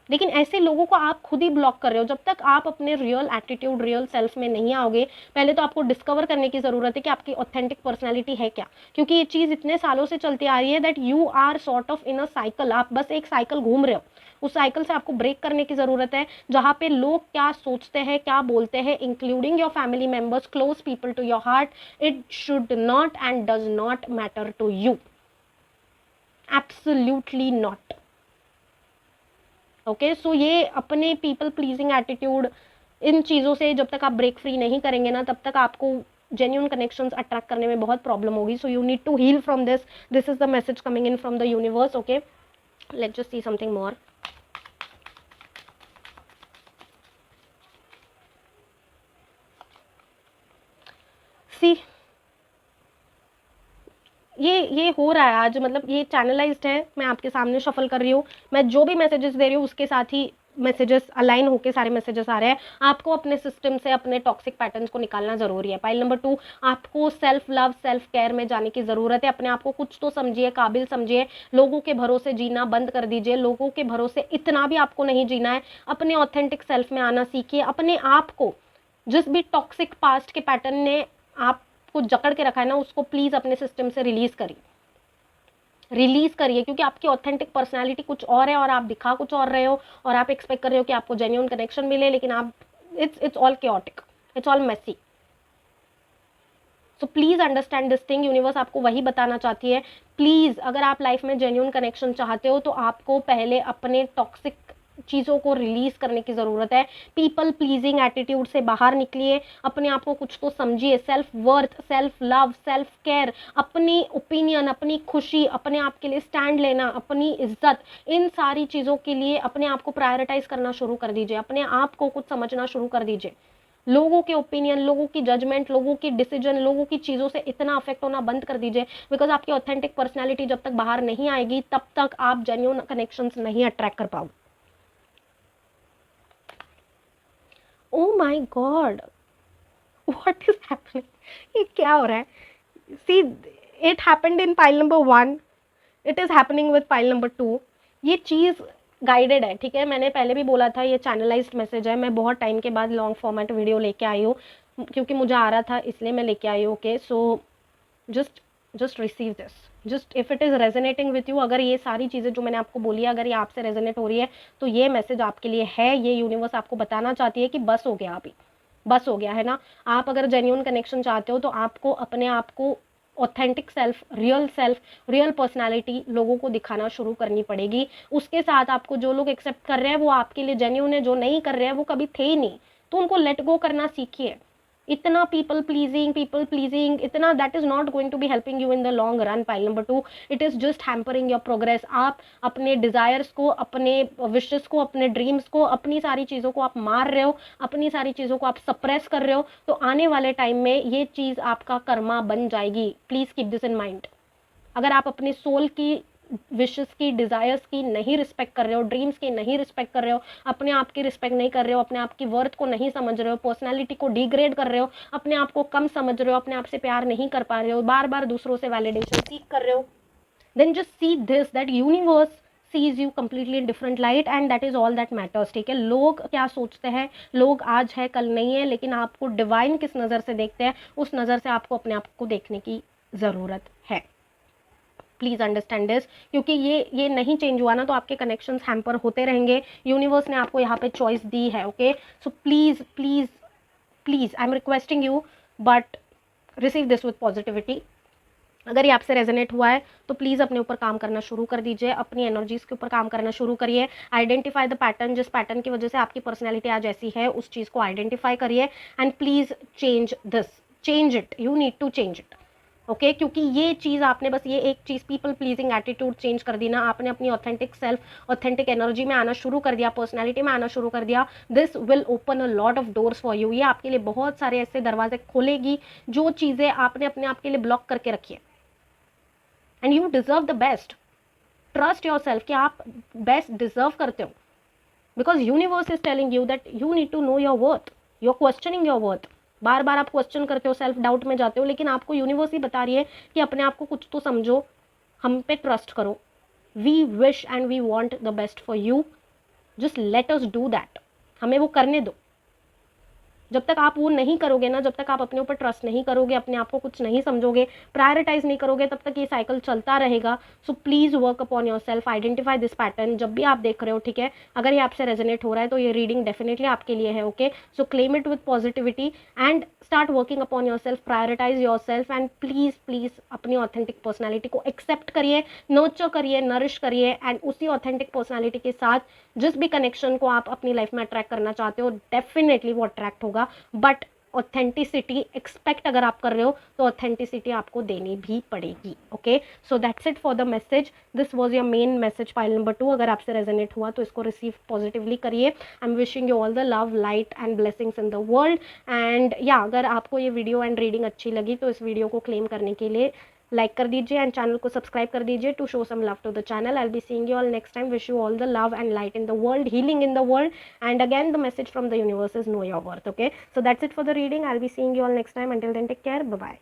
लेकिन ऐसे लोगों को आप खुद ही ब्लॉक कर रहे हो। जब तक आप अपने रियल एटीट्यूड, रियल सेल्फ में नहीं आओगे, पहले तो आपको डिस्कवर करने की ज़रूरत है कि आपकी ऑथेंटिक पर्सनैलिटी है क्या, क्योंकि ये चीज़ इतने सालों से चलती आ रही है that you are sort of in a cycle. आप बस एक साइकिल घूम रहे हो, उस साइकिल से आपको ब्रेक करने की ज़रूरत है, जहाँ पे लोग क्या सोचते हैं, क्या बोलते हैं, including your family members, close people to your heart, it should not and does not matter to you, absolutely not. Okay, so ये अपने पीपल प्लीजिंग एटीट्यूड, इन चीज़ों से जब तक आप ब्रेक फ्री नहीं करेंगे ना, तब तक आपको जेन्यून कनेक्शंस अट्रैक्ट करने में बहुत प्रॉब्लम होगी। So you need to heal from this. This is the message coming in from the universe. Okay, let's just see something more. See, ये हो रहा है आज, मतलब ये चैनलाइज्ड है, मैं आपके सामने शफल कर रही हूँ, मैं जो भी मैसेजेस दे रही हूँ उसके साथ ही मैसेजेस अलाइन होके सारे मैसेजेस आ रहे हैं। आपको अपने सिस्टम से अपने टॉक्सिक पैटर्न्स को निकालना जरूरी है। पाइल नंबर 2, आपको सेल्फ लव, सेल्फ केयर में जाने की जरूरत है। अपने आप को कुछ तो समझिए, काबिल समझिए, लोगों के भरोसे जीना बंद कर दीजिए, लोगों के भरोसे इतना भी आपको नहीं जीना है। अपने ऑथेंटिक सेल्फ में आना सीखिए। अपने आप को, जिस भी टॉक्सिक पास्ट के पैटर्न ने आपको जकड़ के रखा है ना, उसको प्लीज अपने सिस्टम से रिलीज करिए, क्योंकि आपकी ऑथेंटिक पर्सनालिटी कुछ और है और आप दिखा कुछ और रहे हो, और आप एक्सपेक्ट कर रहे हो कि आपको जेन्युइन कनेक्शन मिले, लेकिन आप it's all chaotic, it's all messy. So please understand this thing. Universe आपको वही बताना चाहती है। प्लीज, अगर आप लाइफ में जेन्युइन कनेक्शन चाहते हो तो आपको पहले अपने टॉक्सिक चीज़ों को रिलीज करने की ज़रूरत है। पीपल प्लीजिंग एटीट्यूड से बाहर निकलिए, अपने आप को कुछ तो समझिए। Self worth, self love, self care, अपनी ओपिनियन, अपनी खुशी, अपने आप के लिए स्टैंड लेना, अपनी इज्जत, इन सारी चीज़ों के लिए अपने आप को प्रायोरिटाइज करना शुरू कर दीजिए। अपने आप को कुछ समझना शुरू कर दीजिए। लोगों के ओपिनियन, लोगों की जजमेंट, लोगों की डिसीजन, लोगों की चीज़ों से इतना अफेक्ट होना बंद कर दीजिए, बिकॉज आपकी ऑथेंटिक पर्सनैलिटी जब तक बाहर नहीं आएगी तब तक आप जेन्युइन कनेक्शंस नहीं अट्रैक्ट कर पाओगे। Oh my god, what is happening, ये क्या हो रहा है? See, it happened in pile number 1, it is happening with pile number 2। ये चीज़ गाइडेड है, ठीक है, मैंने पहले भी बोला था ये चैनलाइज्ड मैसेज है। मैं बहुत टाइम के बाद लॉन्ग फॉर्मेट वीडियो लेके आई हूँ, क्योंकि मुझे आ रहा था इसलिए मैं लेके आई हूँ। Okay, so just receive this, just if it is resonating with you, अगर ये सारी चीज़ें जो मैंने आपको बोली है अगर ये आपसे रेजोनेट हो रही है तो ये मैसेज आपके लिए है। ये यूनिवर्स आपको बताना चाहती है कि बस हो गया, अभी बस हो गया है ना। आप अगर जेन्युइन कनेक्शन चाहते हो तो आपको अपने आप को ऑथेंटिक सेल्फ, रियल पर्सनालिटी लोगों को दिखाना शुरू करनी पड़ेगी। उसके साथ आपको जो लोग एक्सेप्ट कर रहे हैं वो आपके लिए जेन्युइन है, जो नहीं कर रहे हैं वो कभी थे ही नहीं, तो उनको लेट गो करना सीखिए। इतना पीपल प्लीजिंग इतना, that is not going to be helping you in the long run. Pile number 2, it is just hampering your progress. आप अपने डिजायर्स को, अपने विशेस को, अपने ड्रीम्स को, अपनी सारी चीज़ों को आप मार रहे हो, अपनी सारी चीज़ों को आप सप्रेस कर रहे हो, तो आने वाले टाइम में ये चीज़ आपका कर्मा बन जाएगी। Please keep this in mind. अगर आप अपने सोल की, विशेस की, डिजायर्स की नहीं रिस्पेक्ट कर रहे हो, ड्रीम्स की नहीं रिस्पेक्ट कर रहे हो, अपने आप की रिस्पेक्ट नहीं कर रहे हो, अपने आप की वर्थ को नहीं समझ रहे हो, पर्सनालिटी को डिग्रेड कर रहे हो, अपने आप को कम समझ रहे हो, अपने आप से प्यार नहीं कर पा रहे हो, बार बार दूसरों से वैलिडेशन सीख कर रहे हो, then just see this, that universe sees you completely in different light and that is all that matters. ठीक है, लोग क्या सोचते हैं, लोग आज है कल नहीं है, लेकिन आपको डिवाइन किस नज़र से देखते हैं, उस नज़र से आपको अपने आप को देखने की ज़रूरत है। प्लीज़ अंडरस्टैंड दिस, क्योंकि ये नहीं चेंज हुआ ना तो आपके कनेक्शंस हैम्पर होते रहेंगे। यूनिवर्स ने आपको यहाँ पे चॉइस दी है, okay. So please please please I am requesting you, but receive this with positivity. अगर ये आपसे रेजोनेट हुआ है तो प्लीज़ अपने ऊपर काम करना शुरू कर दीजिए, अपनी एनर्जीज़ के ऊपर काम करना शुरू करिए। आइडेंटिफाई द पैटर्न, जिस पैटर्न की वजह से आपकी पर्सनैलिटी आज ऐसी है, उस चीज़ को आइडेंटिफाई करिए and please change this, change it, you need to change it, okay. क्योंकि ये चीज़ आपने बस ये एक चीज़ पीपल प्लीजिंग एटीट्यूड चेंज कर दी ना, आपने अपनी ऑथेंटिक सेल्फ, ऑथेंटिक एनर्जी में आना शुरू कर दिया, पर्सनैलिटी में आना शुरू कर दिया, this will open a lot of doors for you. ये आपके लिए बहुत सारे ऐसे दरवाजे खोलेगी जो चीज़ें आपने अपने आप के लिए ब्लॉक करके रखी है। And you deserve the best, trust yourself कि आप बेस्ट डिजर्व करते हो, because universe is telling you that you need to know your worth, you are questioning your worth. बार बार आप क्वेश्चन करते हो, सेल्फ डाउट में जाते हो, लेकिन आपको यूनिवर्स ही बता रही है कि अपने आप को कुछ तो समझो, हम पे ट्रस्ट करो। We wish and we want the best for you, just let us do that, हमें वो करने दो। जब तक आप वो नहीं करोगे ना, जब तक आप अपने ऊपर ट्रस्ट नहीं करोगे, अपने आप को कुछ नहीं समझोगे, प्रायोरिटाइज नहीं करोगे, तब तक ये साइकिल चलता रहेगा। So please work upon your self, identify this pattern. जब भी आप देख रहे हो, ठीक है, अगर ये आपसे रेजोनेट हो रहा है तो ये रीडिंग डेफिनेटली आपके लिए है, okay. So claim it with positivity and start working upon yourself, prioritise yourself and please please अपनी ऑथेंटिक पर्सनैलिटी को एक्सेप्ट करिए, नर्चर करिए, नरिश करिए एंड उसी ऑथेंटिक पर्सनैलिटी के साथ जिस भी कनेक्शन को आप अपनी लाइफ में अट्रैक्ट करना चाहते हो, डेफिनेटली वो अट्रैक्ट होगा। बट ऑथेंटिसिटी एक्सपेक्ट अगर आप कर रहे हो तो ऑथेंटिसिटी आपको देनी भी पड़ेगी, okay. So that's it for the message, this was your main message pile number 2। अगर आपसे रेजोनेट हुआ तो इसको रिसीव पॉजिटिवली करिए। I am wishing you all the love, light and blessings in the world. And या अगर आपको ये वीडियो एंड रीडिंग अच्छी लगी तो इस वीडियो को क्लेम करने के लिए लाइक कर दीजिए एंड चैनल को सब्सक्राइब कर दीजिए to show some love to the channel. I will be seeing you all next time. Wish you all the love and light in the world, healing in the world, and again the message from the universe is know your worth, okay. So that's it for the reading. I'll be seeing you all next time. Until then, take care. Bye bye.